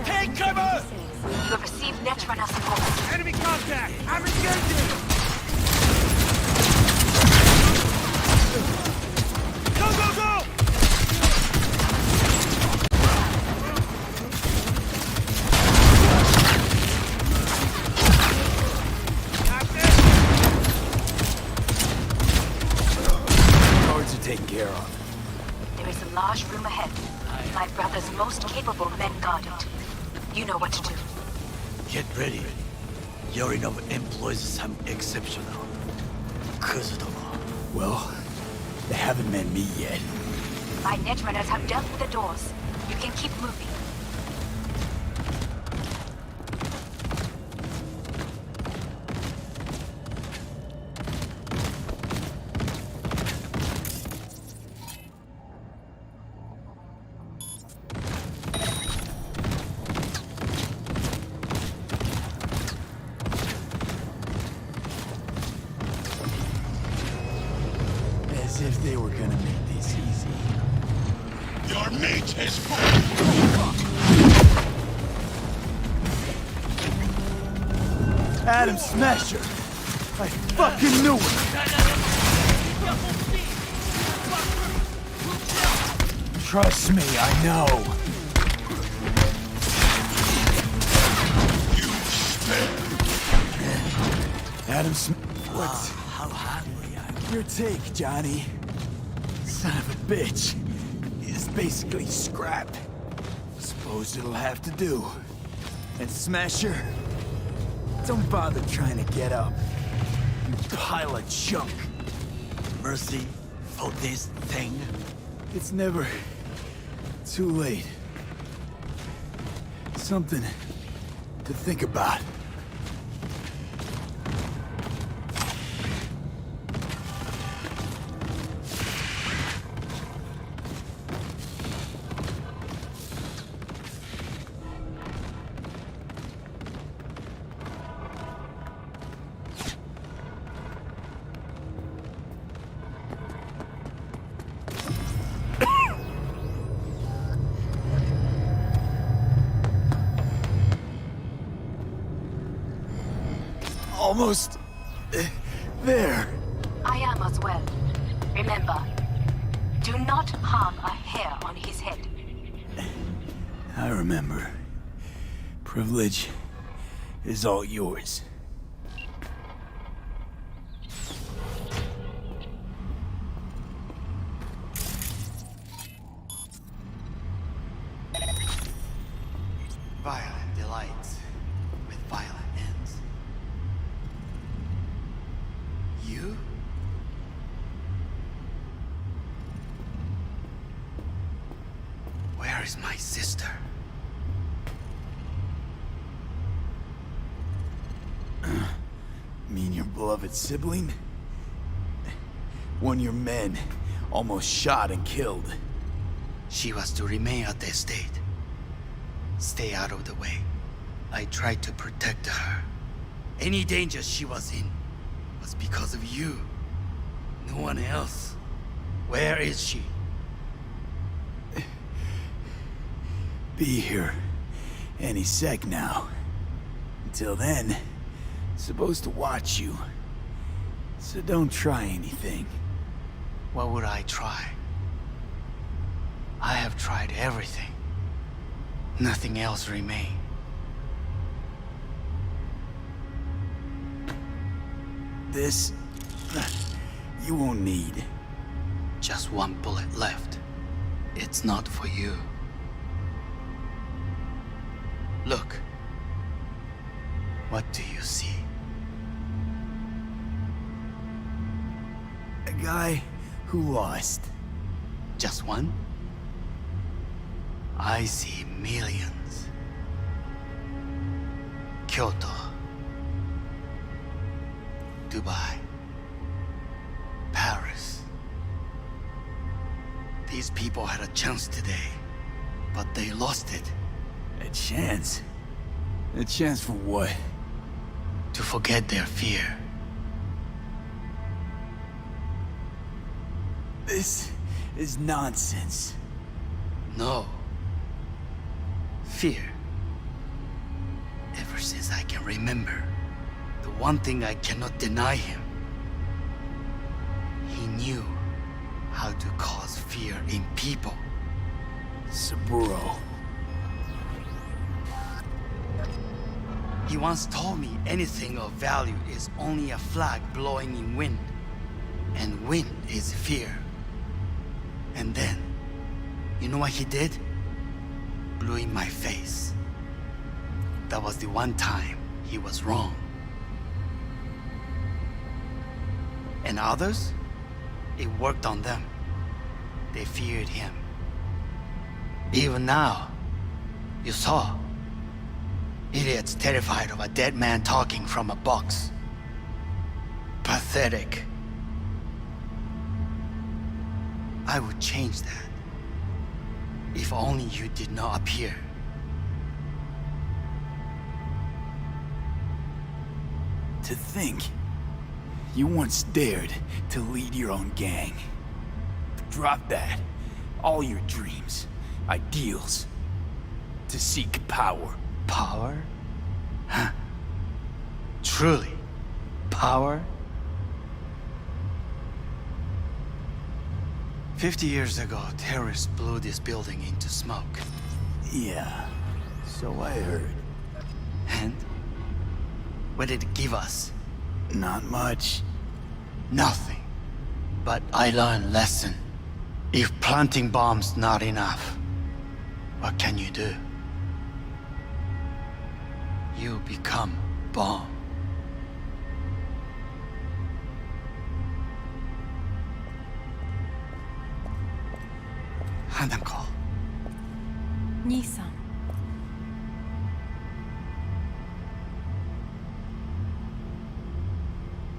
Take cover! You have received Netrunner support. Enemy contact! I'm engaging! Go, go, go! Guards are taken care of. There is a large room ahead. My brother's most capable men guard it. You know what to do. Get ready. Yorinobu employs some exceptional Kuzudomo. Well, they haven't met me yet. My netrunners have dealt with the doors. You can keep moving. As if they were gonna make this easy. Your mate has Adam Smasher! I fucking knew it! Trust me, I know. Adam What's how hungry I am. your take, Johnny? Son of a bitch. It's basically scrap. Suppose it'll have to do. And Smasher, don't bother trying to get up. You pile of junk. Mercy for this thing. It's never too late. Something to think about. Almost there. I am as well. Remember, do not harm a hair on his head. I remember. Privilege is all yours. Where is my sister? Mean your beloved sibling? One of your men almost shot and killed. She was to remain at the estate. Stay out of the way. I tried to protect her. Any danger she was in was because of you. No one else. Where is she? Be here any sec now. Until then, supposed to watch you. So don't try anything. What would I try? I have tried everything. Nothing else remains. This... you won't need. Just one bullet left. It's not for you. Look. What do you see? A guy who lost. Just one? I see millions. Kyoto. Dubai. Paris. These people had a chance today, but they lost it. A chance? A chance for what? To forget their fear. This is nonsense. No. Fear. Ever since I can remember, the one thing I cannot deny him. He knew how to cause fear in people. Saburo. He once told me anything of value is only a flag blowing in wind. And wind is fear. And then, you know what he did? Blew in my face. That was the one time he was wrong. And others? It worked on them. They feared him. Even now, you saw. Idiots terrified of a dead man talking from a box. Pathetic. I would change that. If only you did not appear. To think, you once dared to lead your own gang. Drop that. All your dreams, ideals. To seek power. Power? Huh. Truly, power? 50 years ago, terrorists blew this building into smoke. Yeah, so I heard. And? What did it give us? Not much. Nothing. But I learned a lesson. If planting bombs not enough, what can you do? You become bomb. Hanako. 兄さん。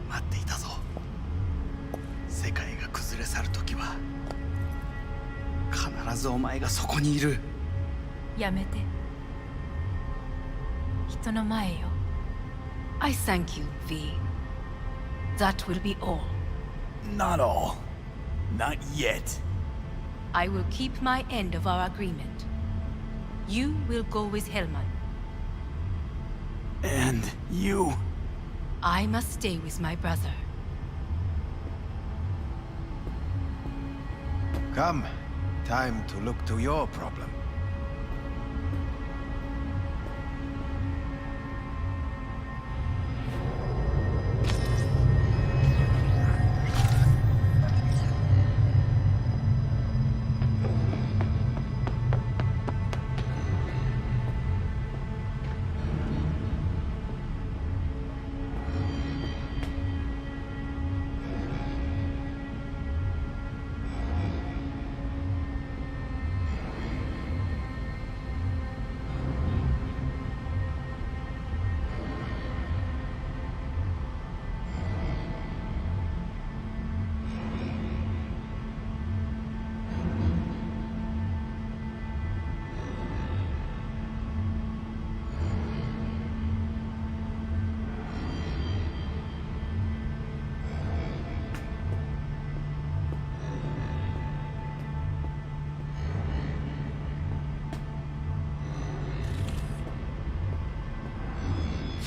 待っていたぞ。世界が崩れ去るときは必ずお前がそこにいる。やめて。人の前よ。I thank you, V. That will be all. Not all. Not yet. I will keep my end of our agreement. You will go with Hellman. And you... I must stay with my brother. Come. Time to look to your problem.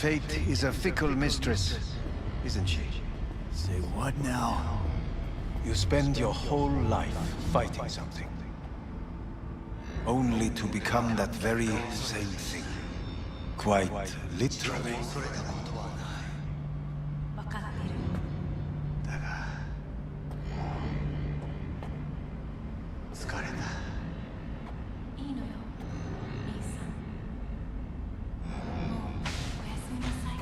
Fate is a fickle mistress, isn't she? Say what now? You spend your whole life fighting something, only to become that very same thing. Quite literally. 分かってる。だが、疲れた。いいのよ、イーサン。もうおやすみなさい。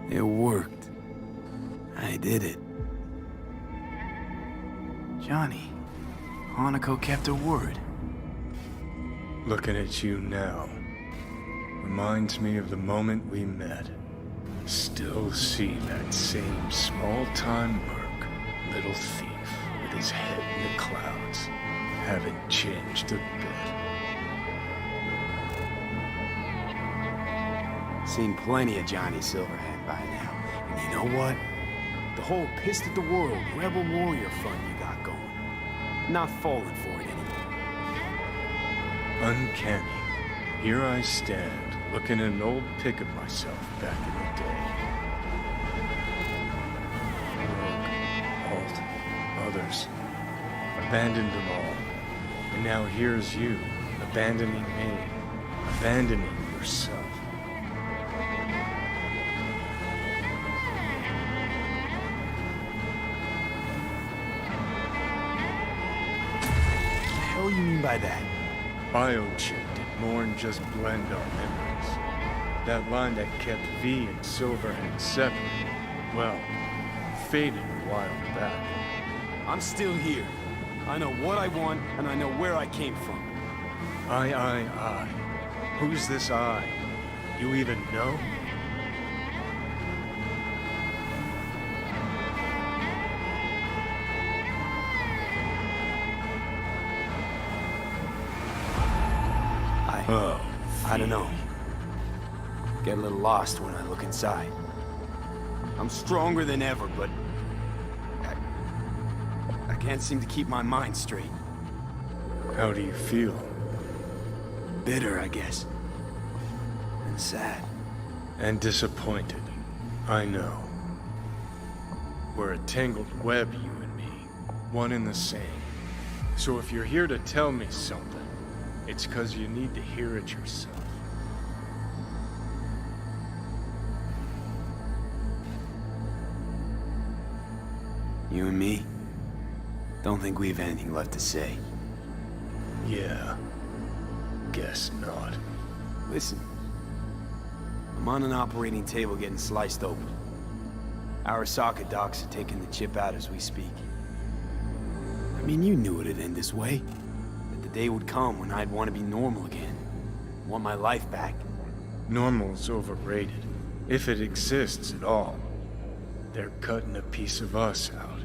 It worked. I did it. Johnny, Hanako kept her word. Looking at you now reminds me of the moment we met. Still see that same small-time merc, little thief with his head in the clouds. Haven't changed a bit. Seen plenty of Johnny Silverhand by now. And you know what? The whole pissed at the world, rebel warrior front you got going. Not falling for it anymore. Uncanny. Here I stand, looking at an old pic of myself back in the day. Rogue, Alt, others. Abandoned them all. And now here's you, abandoning me. Abandoning yourself. What do you mean by that? Biochip did more than just blend our memories. That line that kept V and Silverhand separate, well, faded a while back. I'm still here. I know what I want, and I know where I came from. I. Who's this I? You even know? I don't know. Get a little lost when I look inside. I'm stronger than ever, but I can't seem to keep my mind straight. How do you feel? Bitter, I guess. And sad. And disappointed. I know. We're a tangled web, you and me. One and the same. So if you're here to tell me something, it's 'cause you need to hear it yourself. You and me? Don't think we have anything left to say. Yeah. Guess not. Listen. I'm on an operating table getting sliced open. Arasaka docs are taking the chip out as we speak. I mean, you knew it'd end this way. That the day would come when I'd want to be normal again. Want my life back. Normal's overrated. If it exists at all. They're cutting a piece of us out,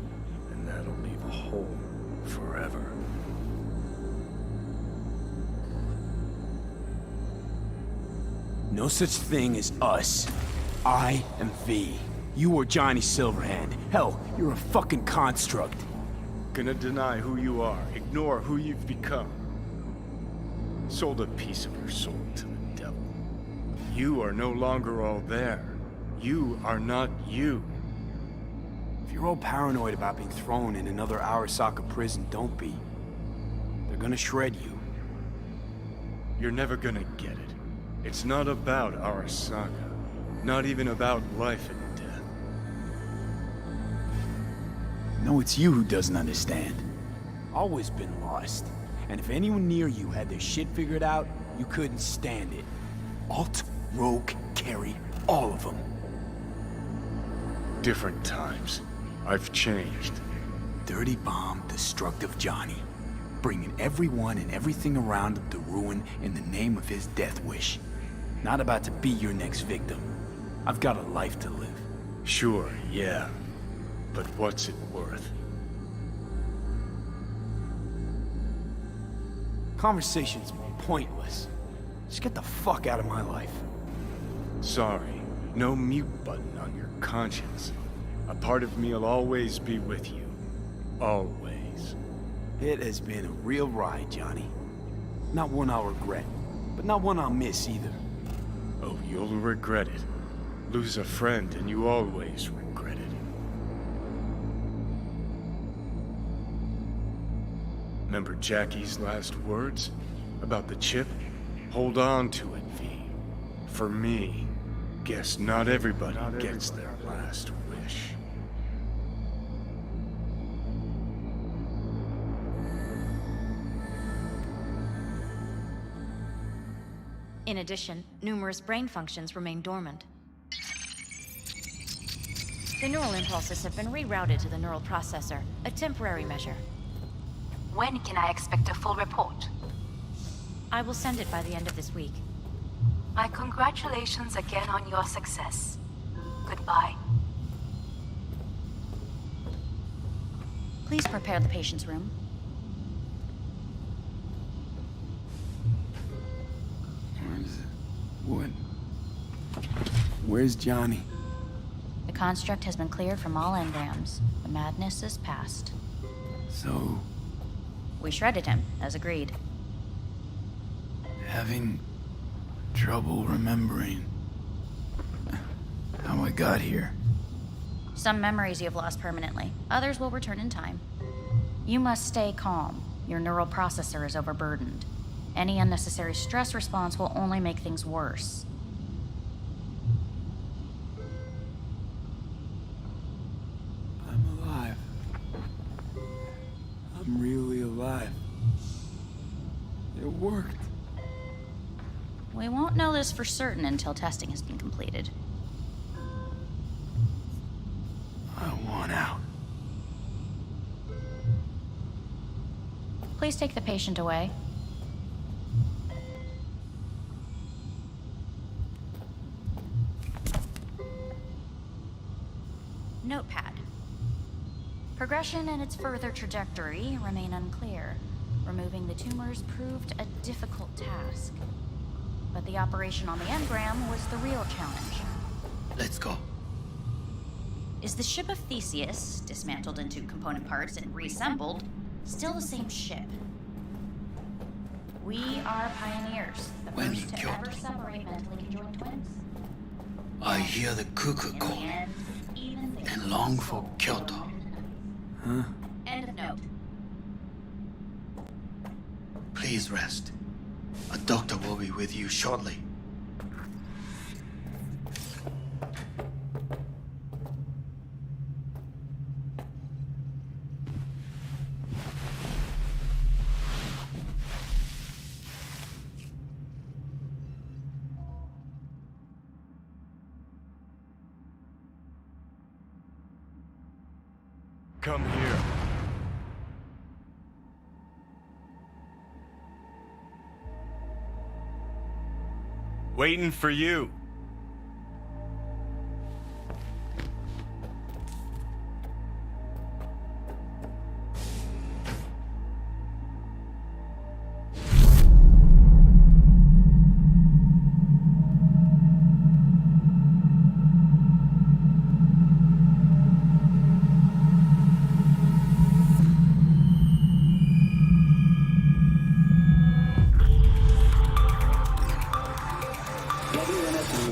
and that'll leave a hole forever. No such thing as us. I am V. You are Johnny Silverhand. Hell, you're a fucking construct. Gonna deny who you are, ignore who you've become. Sold a piece of your soul to the devil. You are no longer all there. You are not you. If you're all paranoid about being thrown in another Arasaka prison, don't be. They're gonna shred you. You're never gonna get it. It's not about Arasaka. Not even about life and death. No, it's you who doesn't understand. Always been lost. And if anyone near you had their shit figured out, you couldn't stand it. Alt, rogue, carry, all of them. Different times. I've changed. Dirty bomb, destructive Johnny. Bringing everyone and everything around him to ruin in the name of his death wish. Not about to be your next victim. I've got a life to live. Sure, yeah. But what's it worth? Conversation's pointless. Just get the fuck out of my life. Sorry, no mute button on your conscience. A part of me'll always be with you. Always. It has been a real ride, Johnny. Not one I'll regret, but not one I'll miss either. Oh, you'll regret it. Lose a friend and you always regret it. Remember Jackie's last words? About the chip? Hold on to it, V. For me, guess not everybody gets their last wish. In addition, numerous brain functions remain dormant. The neural impulses have been rerouted to the neural processor, a temporary measure. When can I expect a full report? I will send it by the end of this week. My congratulations again on your success. Goodbye. Please prepare the patient's room. Where's Johnny? The construct has been cleared from all engrams. The madness is past. So, We shredded him, as agreed. having trouble remembering how I got here. Some memories you have lost permanently. Others will return in time. You must stay calm. Your neural processor is overburdened. Any unnecessary stress response will only make things worse. I'm alive. I'm really alive. It worked. We won't know this for certain until testing has been completed. I want out. Please take the patient away. Notepad. Progression and its further trajectory remain unclear. Removing the tumors proved a difficult task. But the operation on the engram was the real challenge. Let's go. Is the ship of Theseus, dismantled into component parts and reassembled, still the same ship? We are pioneers, the When first he to killed ever separate mentally conjoined twins. I hear the cuckoo In call the end, even the and long for Kyoto. Huh? End of note. Please rest. A doctor will be with you shortly. Come here. Waiting for you.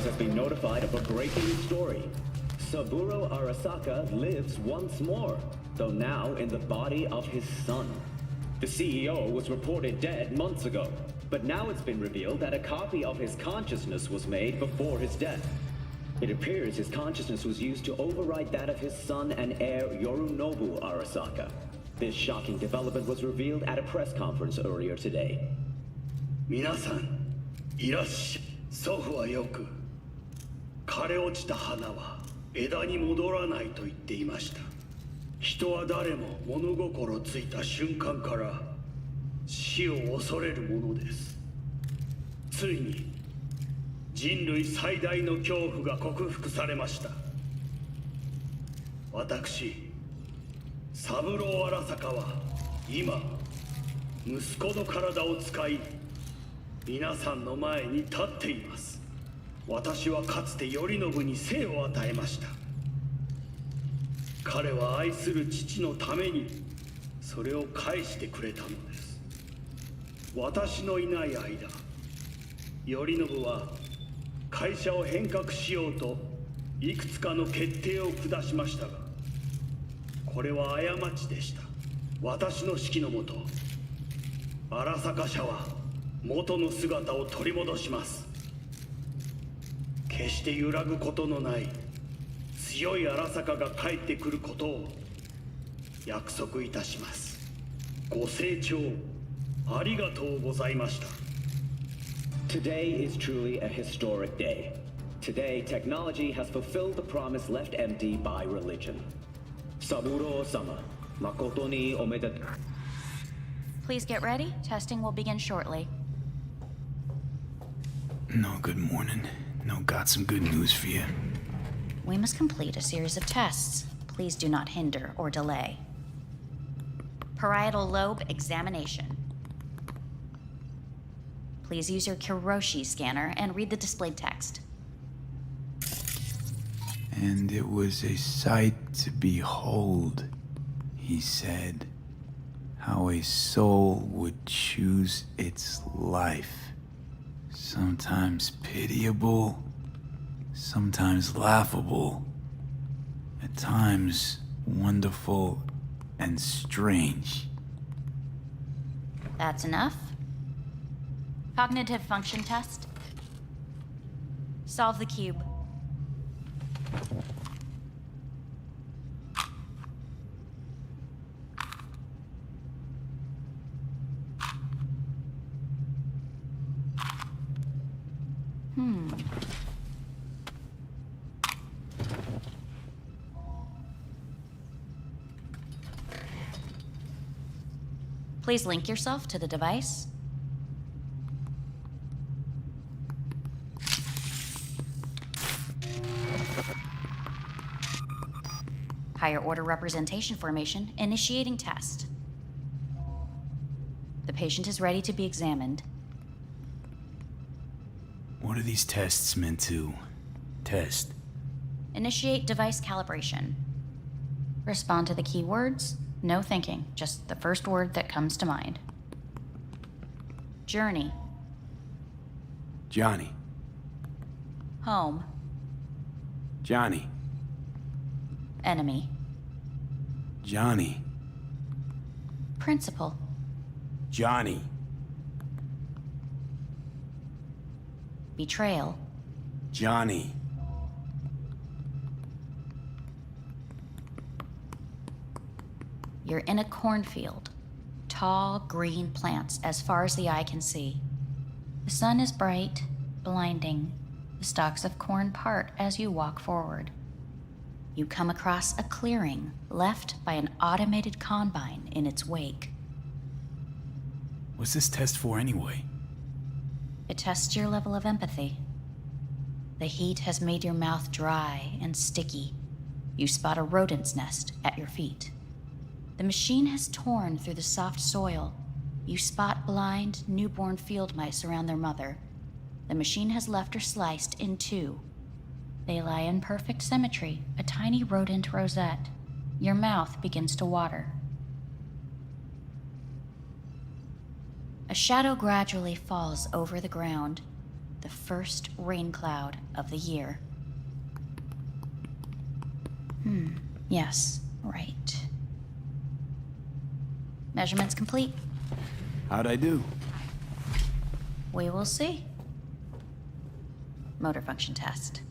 Has been notified of a breaking story. Saburo Arasaka lives once more, though now in the body of his son. The CEO was reported dead months ago. But now it's been revealed that a copy of his consciousness was made before his death. It appears his consciousness was used to override that of his son and heir Yorinobu Arasaka. This shocking development was revealed at a press conference earlier today. 皆さん、いらっしゃい。祖父はよく、枯れ落ちた花は枝に戻らないと言っていました。人は誰も物心ついた瞬間から死を恐れるものです。ついに人類最大の恐怖が克服されました。私、三郎荒坂は今息子の体を使い皆さんの前に立っています。私はかつて頼信に生を与えました。彼は愛する父のためにそれを返してくれたのです。私のいない間、頼信は会社を変革しようといくつかの決定を下しましたが、これは過ちでした。私の指揮のもと、荒坂社は元の姿を取り戻します。決して揺らぐことのない強い荒坂が帰ってくることを約束いたします。ご清聴ありがとうございました。Today is truly a historic day. Today, technology has fulfilled the promise left empty by religion. Saburo-sama, makoto ni omedetou. Please get ready. Testing will begin shortly. No, good morning. No, got some good news for you. We must complete a series of tests. Please do not hinder or delay. Parietal lobe examination. Please use your Kiroshi scanner and read the displayed text. And it was a sight to behold, he said, how a soul would choose its life. Sometimes pitiable, sometimes laughable, at times wonderful and strange. That's enough. Cognitive function test. Solve the cube. Please link yourself to the device. Higher order representation formation, initiating test. The patient is ready to be examined. What are these tests meant to test? Initiate device calibration. Respond to the keywords. No thinking, just the first word that comes to mind. Journey. Johnny. Home. Johnny. Enemy. Johnny. Principal. Johnny. Betrayal. Johnny. You're in a cornfield. Tall, green plants as far as the eye can see. The sun is bright, blinding. The stalks of corn part as you walk forward. You come across a clearing left by an automated combine in its wake. What's this test for anyway? It tests your level of empathy. The heat has made your mouth dry and sticky. You spot a rodent's nest at your feet. The machine has torn through the soft soil. You spot blind, newborn field mice around their mother. The machine has left her sliced in two. They lie in perfect symmetry, a tiny rodent rosette. Your mouth begins to water. A shadow gradually falls over the ground, the first rain cloud of the year. Yes, right. Measurements complete. How'd I do? We will see. Motor function test.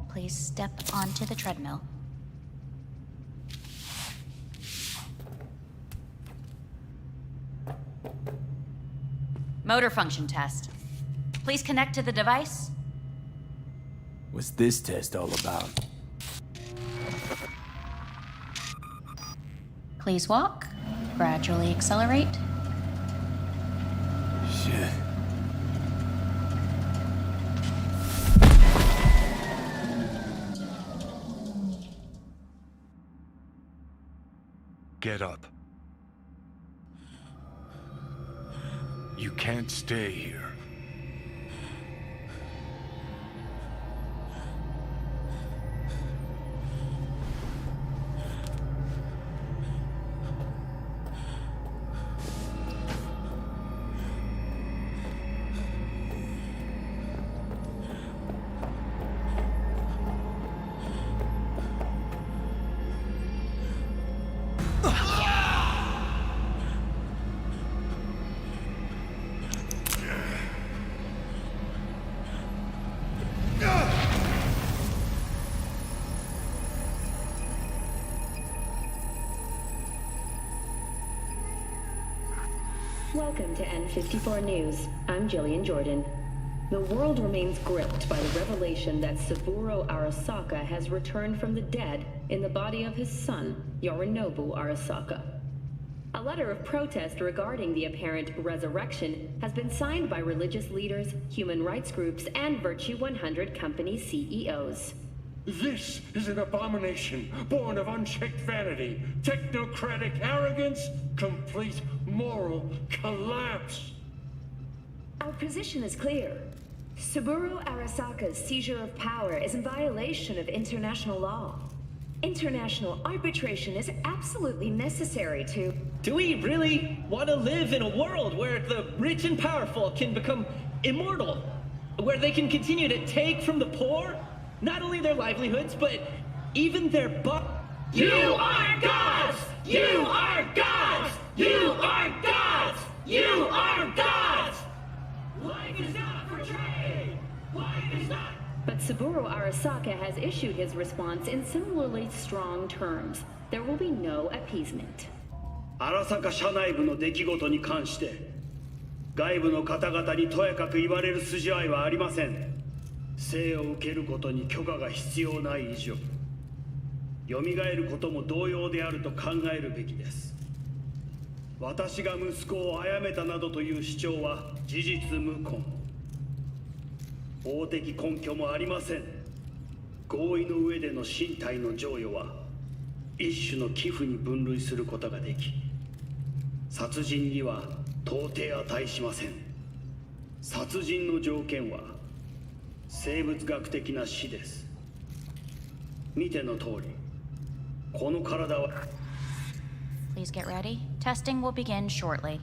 Please step onto the treadmill. Motor function test. Please connect to the device. What's this test all about? Please walk. Gradually accelerate. Shit. Get up. You can't stay here. Welcome to N54 News. I'm Jillian Jordan. The world remains gripped by the revelation that Saburo Arasaka has returned from the dead in the body of his son, Yorinobu Arasaka. A letter of protest regarding the apparent resurrection has been signed by religious leaders, human rights groups, and Virtue 100 company CEOs. This is an abomination born of unchecked vanity, technocratic arrogance, complete moral collapse. Our position is clear. Saburo Arasaka's seizure of power is in violation of international law. International arbitration is absolutely necessary to... Do we really want to live in a world where the rich and powerful can become immortal? Where they can continue to take from the poor? Not only their livelihoods, but even their You are gods! You are gods! You are gods! You are gods! Life is not for trade! Life is not... But Saburo Arasaka has issued his response in similarly strong terms. There will be no appeasement. 荒坂社内部の出来事に関して外部の方々にとやかく言われる筋合いはありません。生を受けることに許可が必要ない以上、蘇ることも同様であると考えるべきです。私が息子を殺めたなどという主張は事実無根。法的根拠もありません。合意の上での身体の贈与は一種の寄付に分類することができ、殺人には到底値しません。殺人の条件は生物学的な死です。見ての通り、この体は Please get ready. Testing will begin shortly.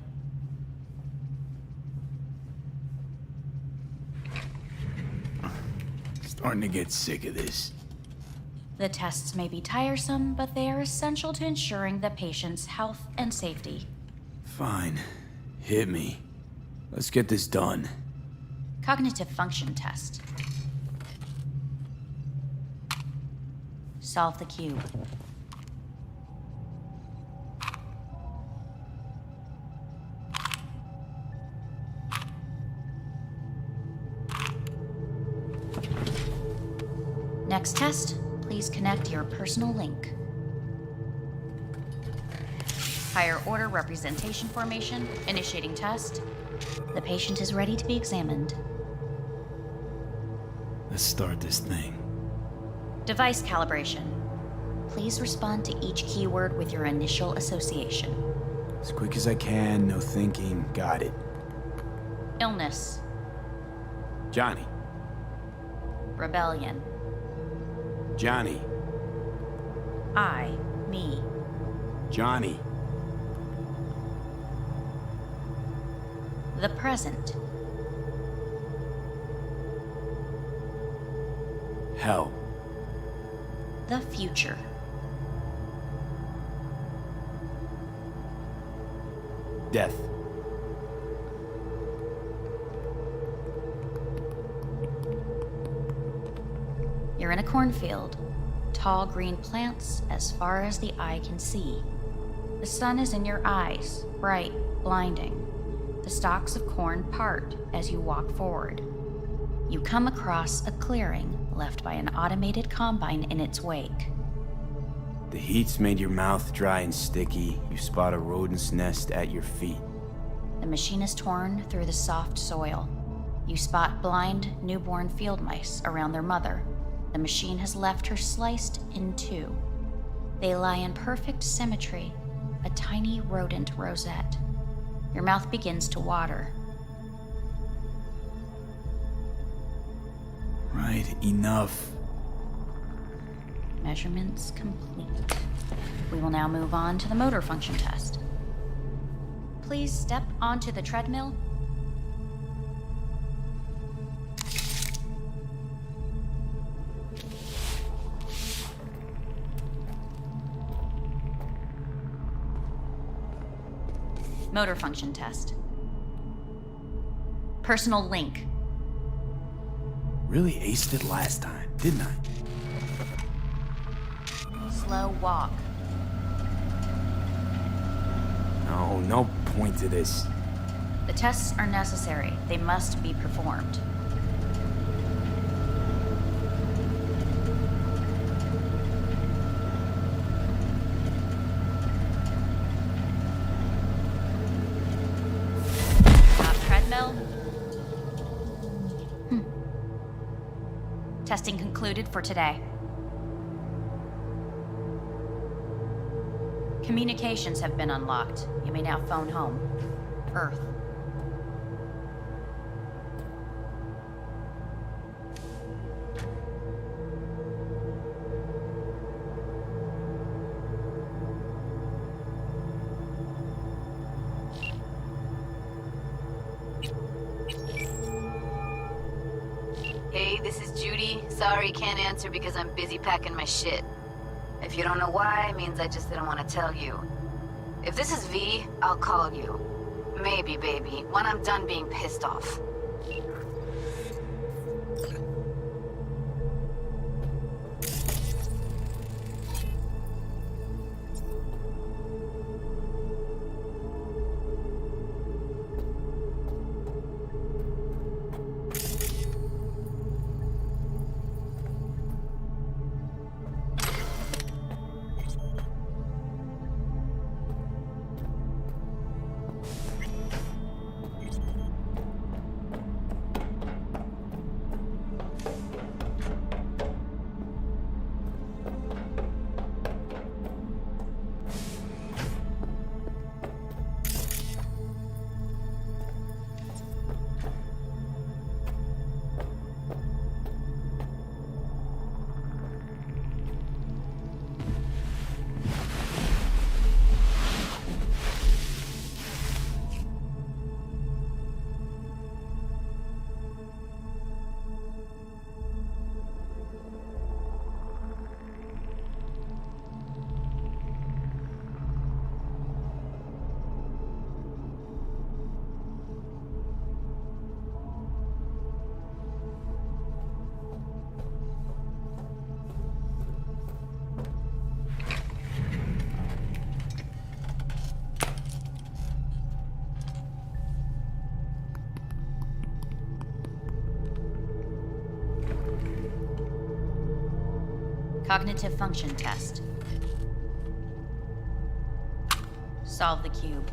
Starting to get sick of this. The tests may be tiresome, but they are essential to ensuring the patient's health and safety. Fine. Hit me. Let's get this done. Cognitive function test. Solve the cube. Next test, please connect your personal link. Higher order representation formation, initiating test. The patient is ready to be examined. Let's start this thing. Device calibration. Please respond to each keyword with your initial association. As quick as I can, no thinking. Got it. Illness. Johnny. Rebellion. Johnny. I, me. Johnny. The present. Hell. The future. Death. You're in a cornfield. Tall green plants as far as the eye can see. The sun is in your eyes, bright, blinding. The stalks of corn part as you walk forward. You come across a clearing left by an automated combine in its wake. The heat's made your mouth dry and sticky. You spot a rodent's nest at your feet. The machine is torn through the soft soil. You spot blind, newborn field mice around their mother. The machine has left her sliced in two. They lie in perfect symmetry, a tiny rodent rosette. Your mouth begins to water. Right, enough. Measurements complete. We will now move on to the motor function test. Please step onto the treadmill. Motor function test. Personal link. Really aced it last time, didn't I? Slow walk. No point to this. The tests are necessary. They must be performed. Treadmill. Testing concluded for today. Communications have been unlocked. You may now phone home. Earth. Hey, this is Judy. Sorry, can't answer because I'm busy packing my shit. If you don't know why, it means I just didn't want to tell you. If this is V, I'll call you. Maybe, baby, when I'm done being pissed off. Cognitive function test. Solve the cube.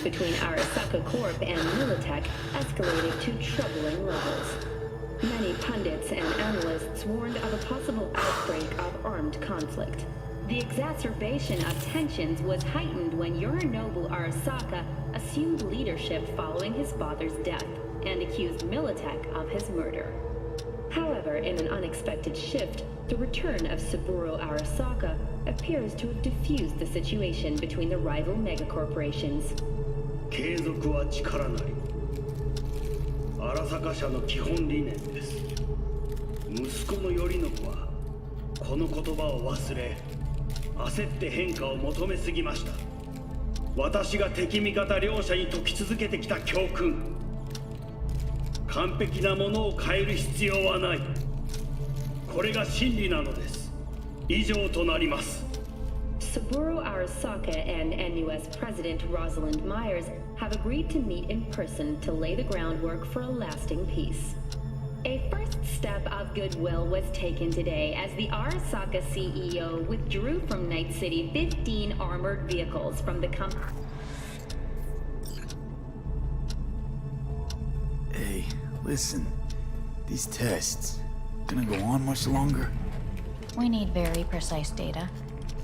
Between Arasaka Corp and Militech escalated to troubling levels. Many pundits and analysts warned of a possible outbreak of armed conflict. The exacerbation of tensions was heightened when Yorinobu Arasaka assumed leadership following his father's death and accused Militech of his murder. However, in an unexpected shift, The return of Saburo Arasaka appears to have diffused the situation between the rival megacorporations. 継続は力なり。荒坂社の基本理念です。息子の頼信はこの言葉を忘れ、焦って変化を求めすぎました。私が敵味方両者に解き続けてきた教訓。完璧なものを変える必要はない。これが真理なのです。以上となります。Saburo Arasaka and NUS President Rosalind Myers have agreed to meet in person to lay the groundwork for a lasting peace. A first step of goodwill was taken today as the Arasaka CEO withdrew from Night City 15 armored vehicles from the company. Hey, listen. These tests, gonna go on much longer? We need very precise data.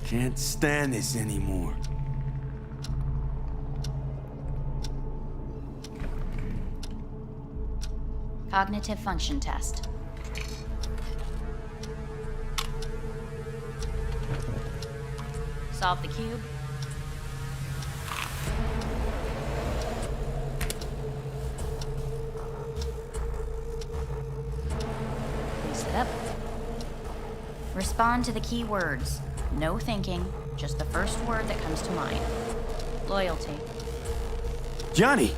Can't stand this anymore. Cognitive function test. Solve the cube. Place it up. Respond to the key words. No thinking, just the first word that comes to mind. Loyalty. Johnny!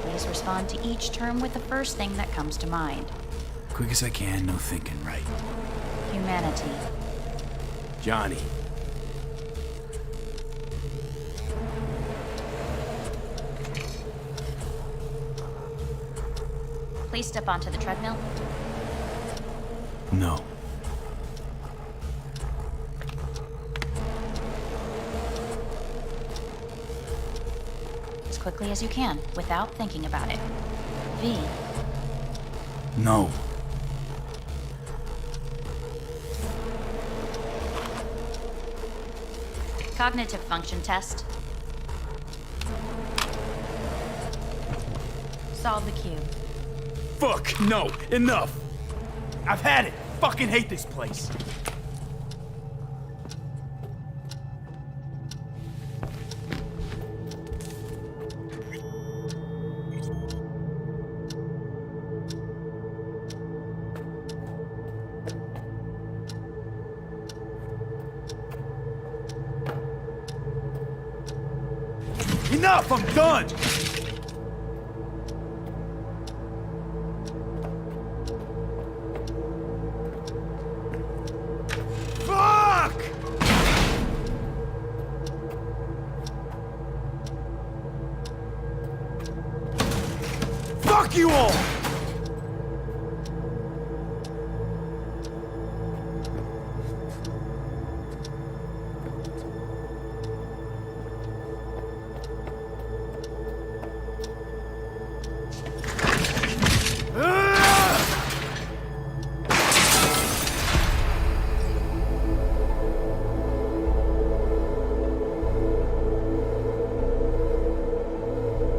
Please respond to each term with the first thing that comes to mind. Quick as I can, no thinking, right? Humanity. Johnny. Please step onto the treadmill. No. As quickly as you can, without thinking about it. V. No. Cognitive function test. Solve the cube. Fuck, no, enough! I've had it! Fucking hate this place! Enough! I'm done! Fuck you all!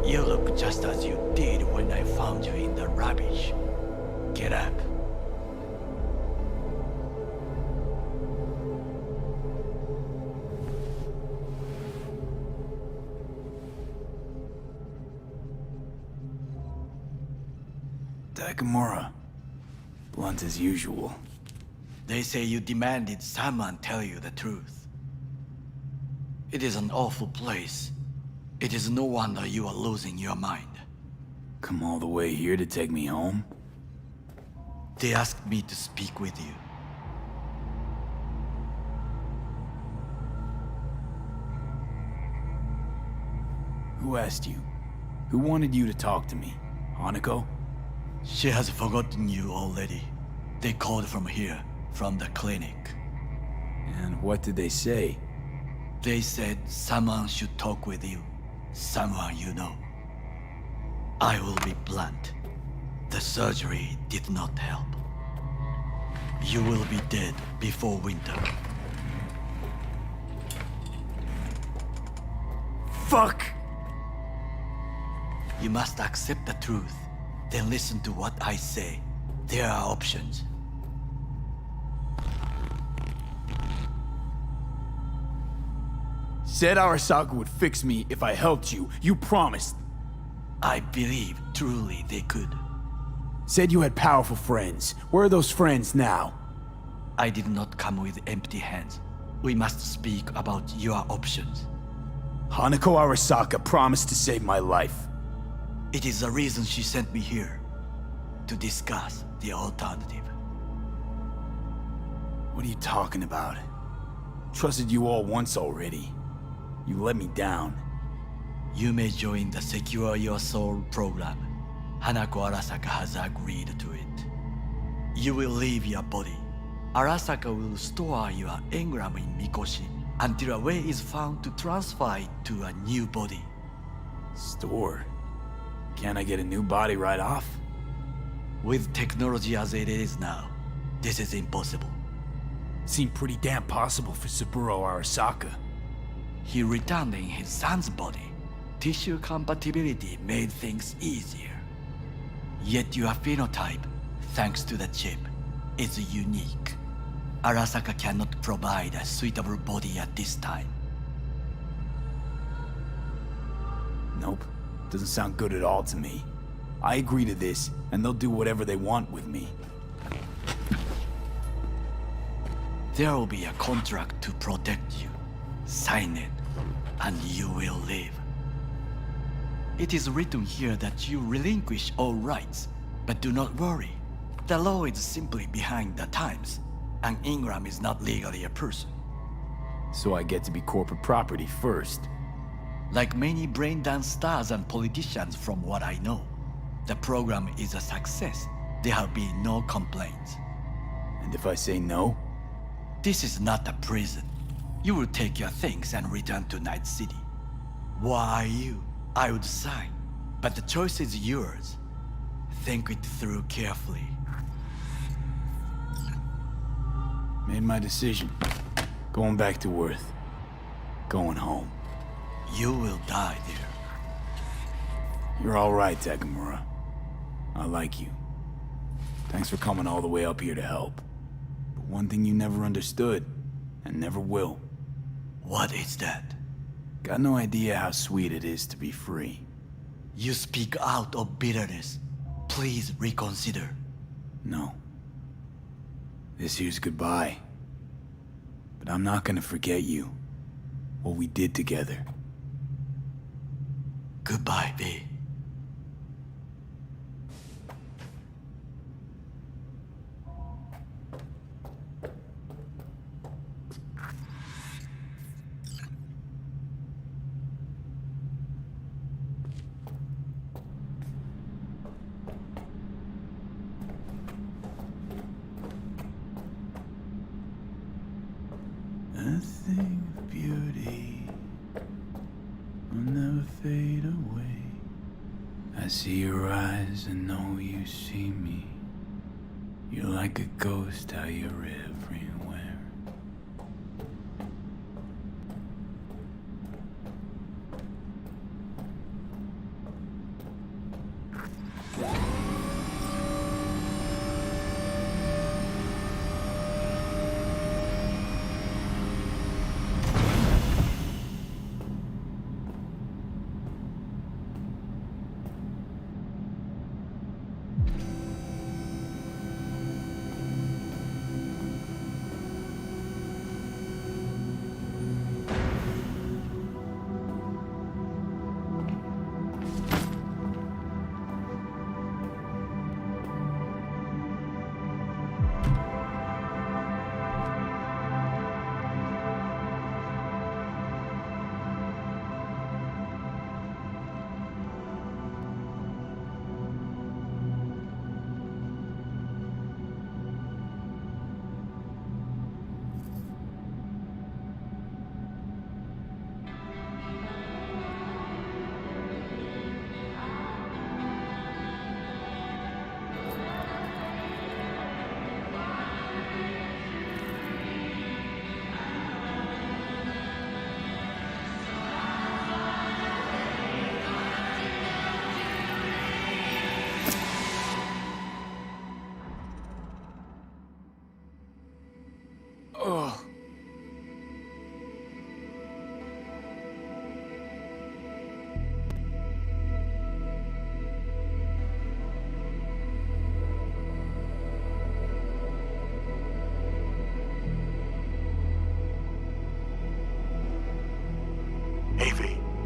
You look just as you did when I found you in the rubbish. Get up. Takemura. Blunt as usual. They say you demanded someone tell you the truth. It is an awful place. It is no wonder you are losing your mind. Come all the way here to take me home? They asked me to speak with you. Who asked you? Who wanted you to talk to me? Hanako? She has forgotten you already. They called from here, from the clinic. And what did they say? They said someone should talk with you. Someone you know. I will be blunt. The surgery did not help. You will be dead before winter. Fuck! You must accept the truth. Then listen to what I say. There are options. Said Arasaka would fix me if I helped you. You promised. I believe truly they could. Said you had powerful friends. Where are those friends now? I did not come with empty hands. We must speak about your options. Hanako Arasaka promised to save my life. It is the reason she sent me here. To discuss the alternative. What are you talking about? Trusted you all once already. You let me down. You may join the Secure Your Soul program. Hanako Arasaka has agreed to it. You will leave your body. Arasaka will store your engram in Mikoshi until a way is found to transfer it to a new body. Store? Can't I get a new body right off? With technology as it is now, this is impossible. Seemed pretty damn possible for Saburo Arasaka. He returned in his son's body. Tissue compatibility made things easier. Yet your phenotype, thanks to the chip, is unique. Arasaka cannot provide a suitable body at this time. Nope. Doesn't sound good at all to me. I agree to this, and they'll do whatever they want with me. There will be a contract to protect you. Sign it, and you will live. It is written here that you relinquish all rights, but do not worry. The law is simply behind the times. An engram is not legally a person. So I get to be corporate property first. Like many brain dance stars and politicians from what I know, the program is a success. There have been no complaints. And if I say no? This is not a prison. You will take your things and return to Night City. Why you? I would sign, but the choice is yours. Think it through carefully. Made my decision. Going back to Earth. Going home. You will die there. You're all right, Takemura. I like you. Thanks for coming all the way up here to help. But one thing you never understood, and never will. What is that? Got no idea how sweet it is to be free. You speak out of bitterness. Please reconsider. No. This here's goodbye. But I'm not gonna forget you. What we did together. Goodbye, V. Nothing of beauty will never fade away. I see your eyes and know you see me. You're like a ghost, how you're everywhere.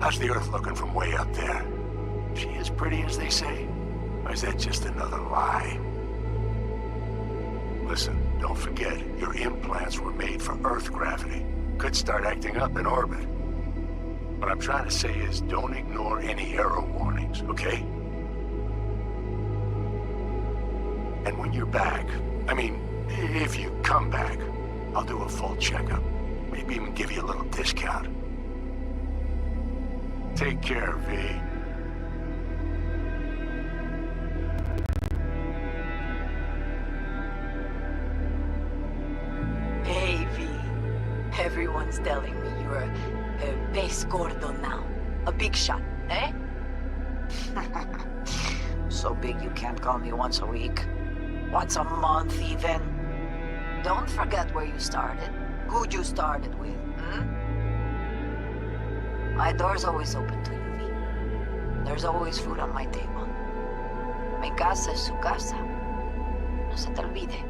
How's the Earth looking from way up there? She as pretty as they say? Or is that just another lie? Listen, don't forget, your implants were made for Earth gravity. Could start acting up in orbit. What I'm trying to say is, don't ignore any error warnings, okay? And when you're back, I mean, if you come back, I'll do a full checkup. Maybe even give you a little discount. Take care, V. Hey, V. Everyone's telling me you're a base gordo now. A big shot, eh? So big you can't call me once a week. Once a month, even. Don't forget where you started. Who you started with, My door's always open to you, V. There's always food on my table. Mi casa es su casa. No se te olvide.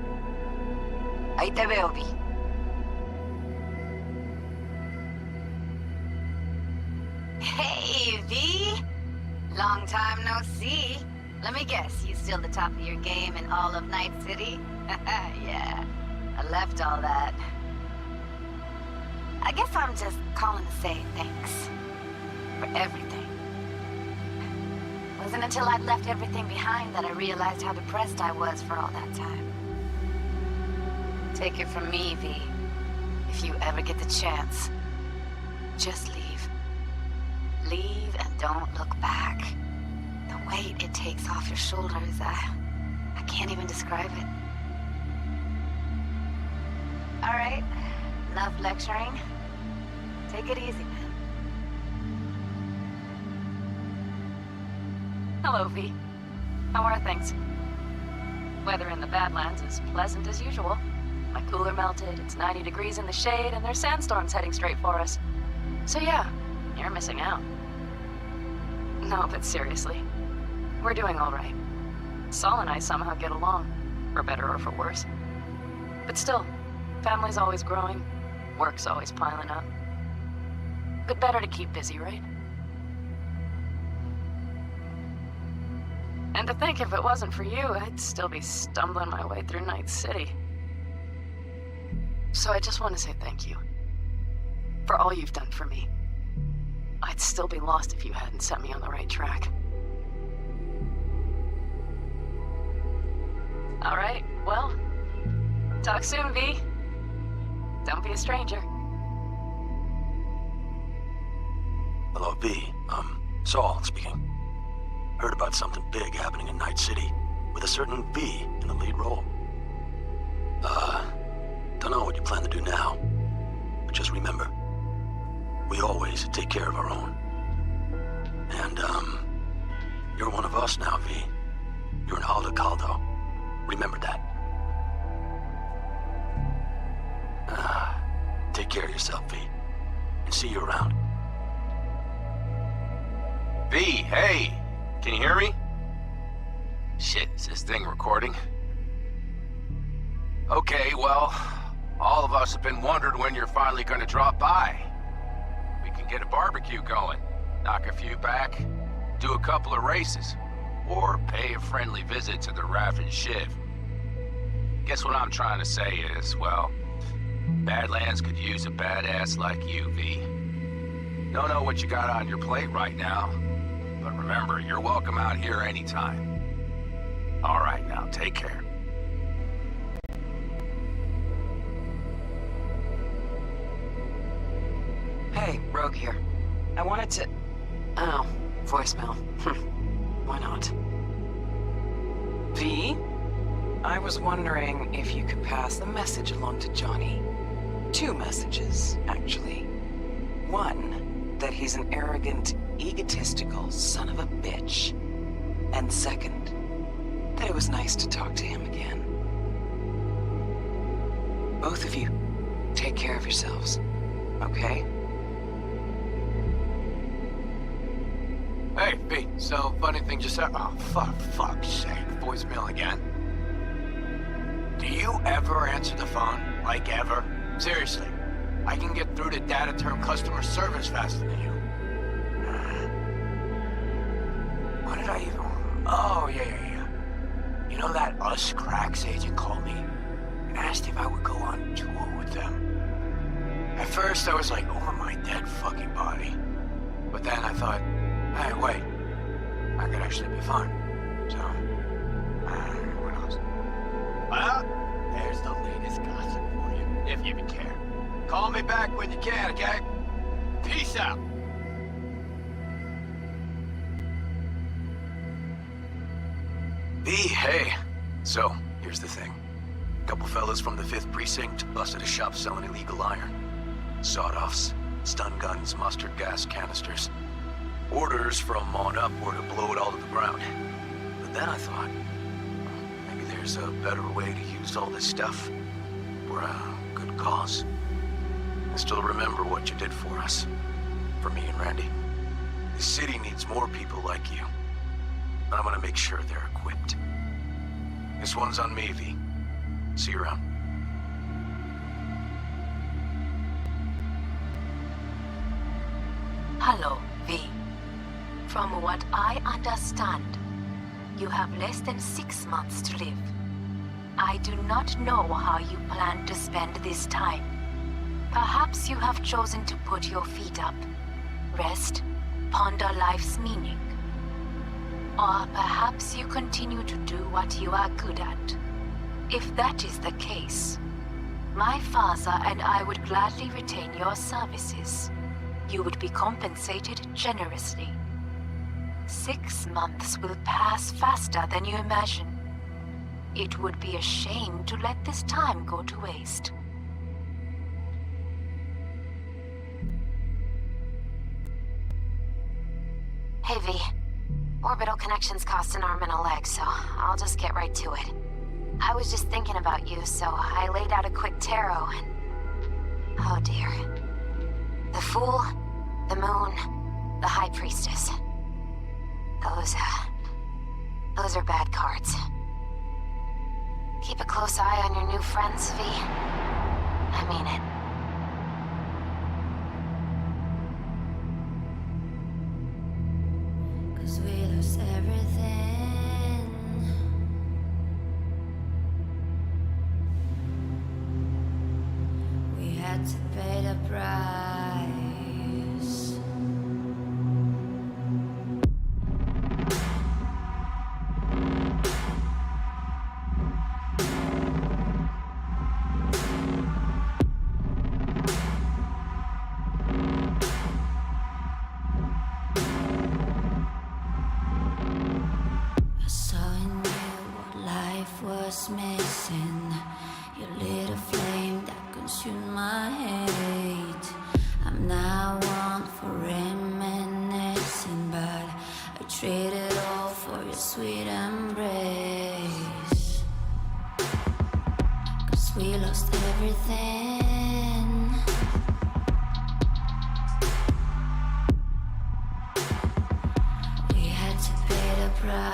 Ahí te veo, V. Hey, V! Long time no see. Let me guess, you still the top of your game in all of Night City? Yeah, I left all that. I guess I'm just calling to say thanks. For everything. Wasn't until I'd left everything behind that I realized how depressed I was for all that time. Take it from me, V. If you ever get the chance, just leave. Leave and don't look back. The weight it takes off your shoulders, I can't even describe it. All right, enough lecturing. Take it easy, man. Hello, V. How are things? Weather in the Badlands is pleasant as usual. My cooler melted, it's 90 degrees in the shade, and there's sandstorms heading straight for us. So yeah, you're missing out. No, but seriously, we're doing all right. Saul and I somehow get along, for better or for worse. But still, family's always growing, work's always piling up. But better to keep busy, right? And to think if it wasn't for you, I'd still be stumbling my way through Night City. So I just want to say thank you. For all you've done for me. I'd still be lost if you hadn't set me on the right track. Alright, well, talk soon, V. Don't be a stranger. Hello, V. Saul speaking. Heard about something big happening in Night City, with a certain V in the lead role. Don't know what you plan to do now, but just remember, we always take care of our own. And, you're one of us now, V. You're an Aldo Caldo. Remember that. Take care of yourself, V. And see you around. V, hey! Can you hear me? Shit, is this thing recording? Okay, well, all of us have been wondering when you're finally gonna drop by. We can get a barbecue going, knock a few back, do a couple of races, or pay a friendly visit to the Raff and Shiv. Guess what I'm trying to say is, well, Badlands could use a badass like you, V. Don't know what you got on your plate right now, but remember, you're welcome out here anytime. All right, now, take care. Hey, Rogue here. I wanted to... Oh, voicemail. Why not? V? I was wondering if you could pass the message along to Johnny. 2 messages, actually. One, that he's an arrogant, egotistical son of a bitch. And second, that it was nice to talk to him again. Both of you, take care of yourselves, okay? Hey, V, so funny thing just said. Oh, fuck's sake, voicemail again. Do you ever answer the phone? Like ever? Seriously, I can get through to data term customer service faster than you. did I even... Oh, yeah. You know that Us Cracks agent called me and asked if I would go on tour with them. At first, I was like, over my dead fucking body. But then I thought, hey, wait, I could actually be fun. So, who knows? Well, there's the latest gossip for you, if you even care. Call me back when you can, okay? Peace out. V, hey. So, here's the thing. A couple fellas from the 5th Precinct busted a shop selling illegal iron. Sawed-offs, stun guns, mustard gas canisters. Orders from on up were to blow it all to the ground. But then I thought, maybe there's a better way to use all this stuff for a good cause. I still remember what you did for us. For me and Randy. The city needs more people like you. I'm gonna make sure they're equipped. This one's on me, V. See you around. Hello, V. From what I understand, you have less than 6 months to live. I do not know how you plan to spend this time. Perhaps you have chosen to put your feet up, rest, ponder life's meaning. Or perhaps you continue to do what you are good at. If that is the case, my father and I would gladly retain your services. You would be compensated generously. 6 months will pass faster than you imagine. It would be a shame to let this time go to waste. Hey, V. Orbital connections cost an arm and a leg, so I'll just get right to it. I was just thinking about you, so I laid out a quick tarot and... Oh dear. The Fool, the Moon, the High Priestess. Those are bad cards. Keep a close eye on your new friends, V. I mean it. We lost everything. We had to pay the price. Missing. You lit a flame that consumed my hate. I'm now one for reminiscing, but I traded all for your sweet embrace. 'Cause we lost everything. We had to pay the price.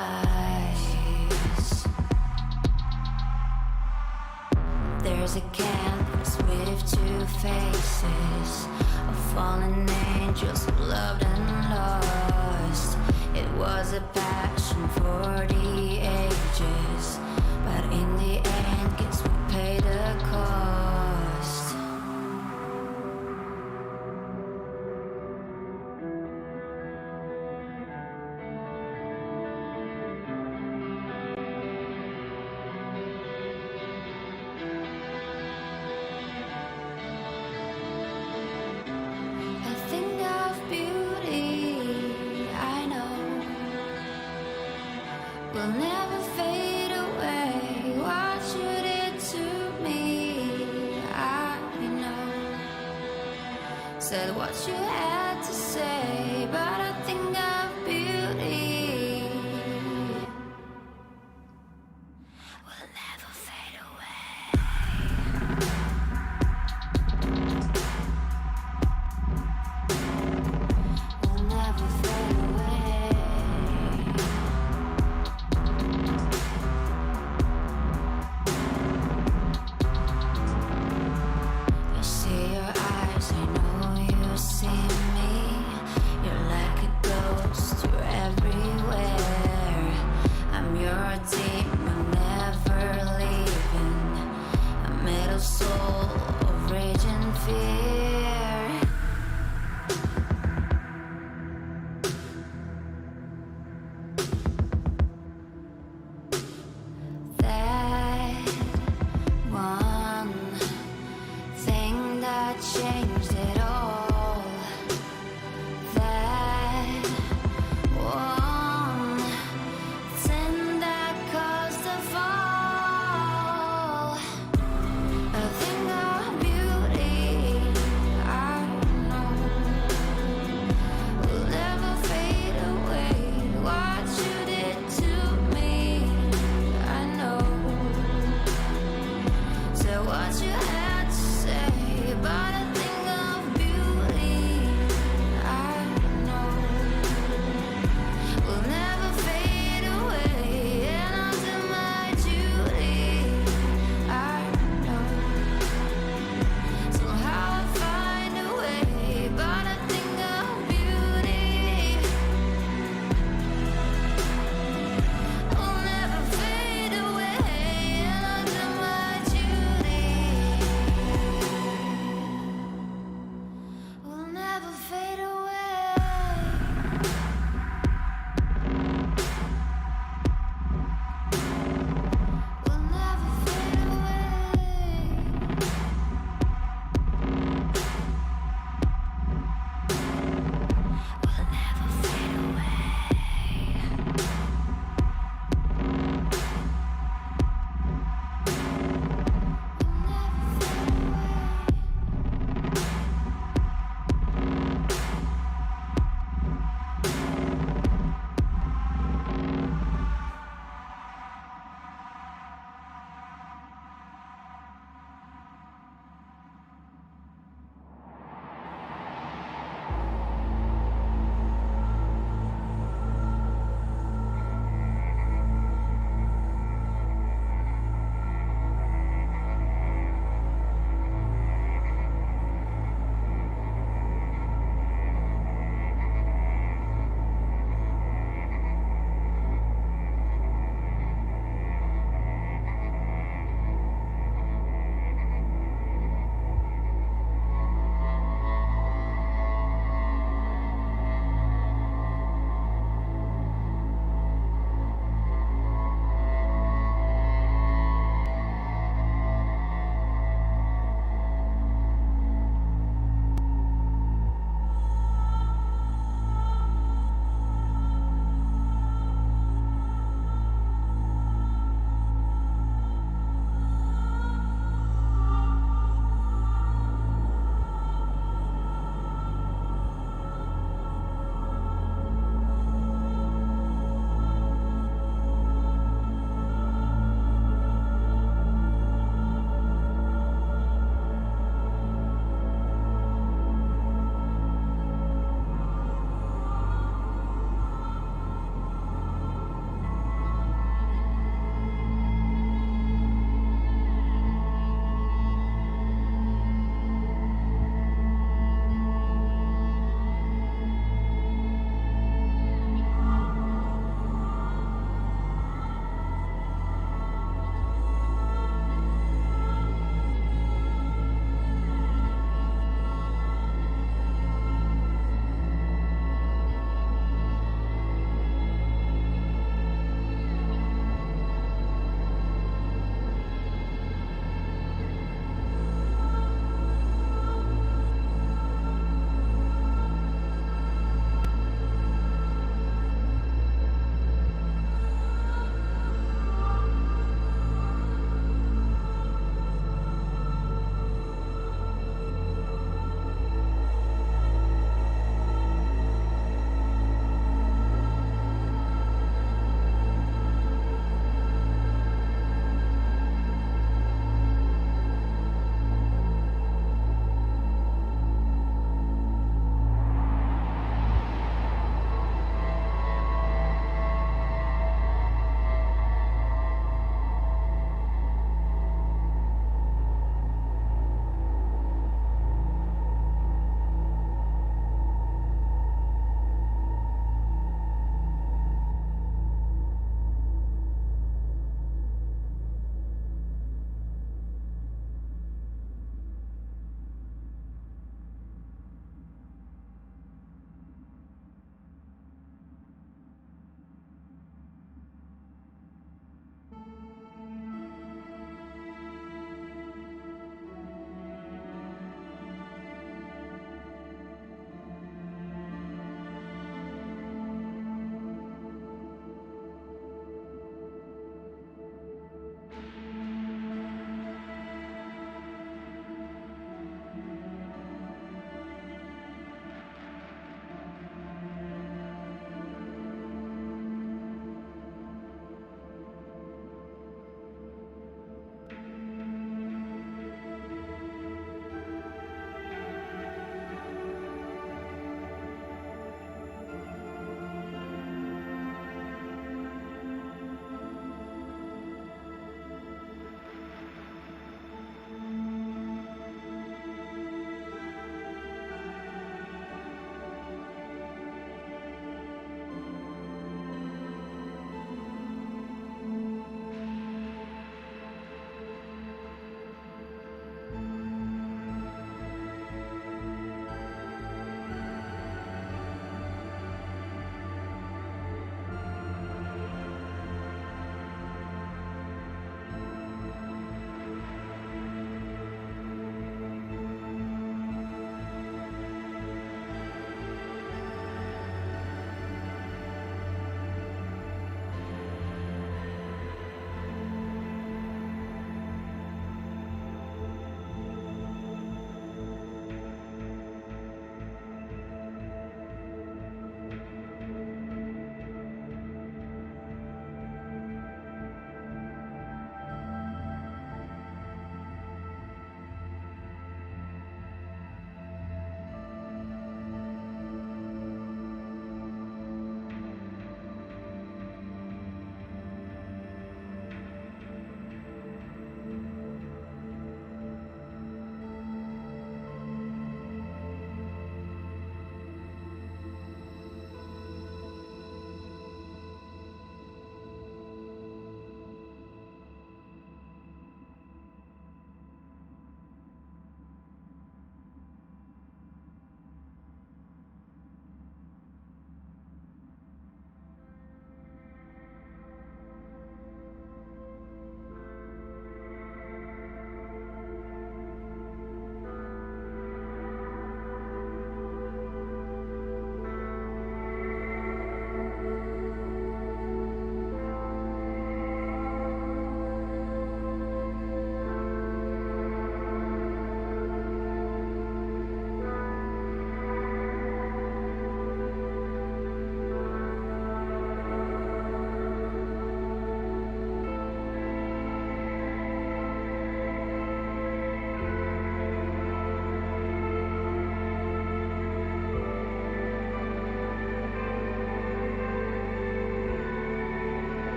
There's a canvas with 2 faces of fallen angels who loved and lost. It was a passion for the ages, but in the end, guess we paid the cost. Will never fade away. What you did to me, I know. Said what you had to say, but I think of beauty. Will never fade away. Will never fade away. See your eyes, I know you see me. You're like a ghost.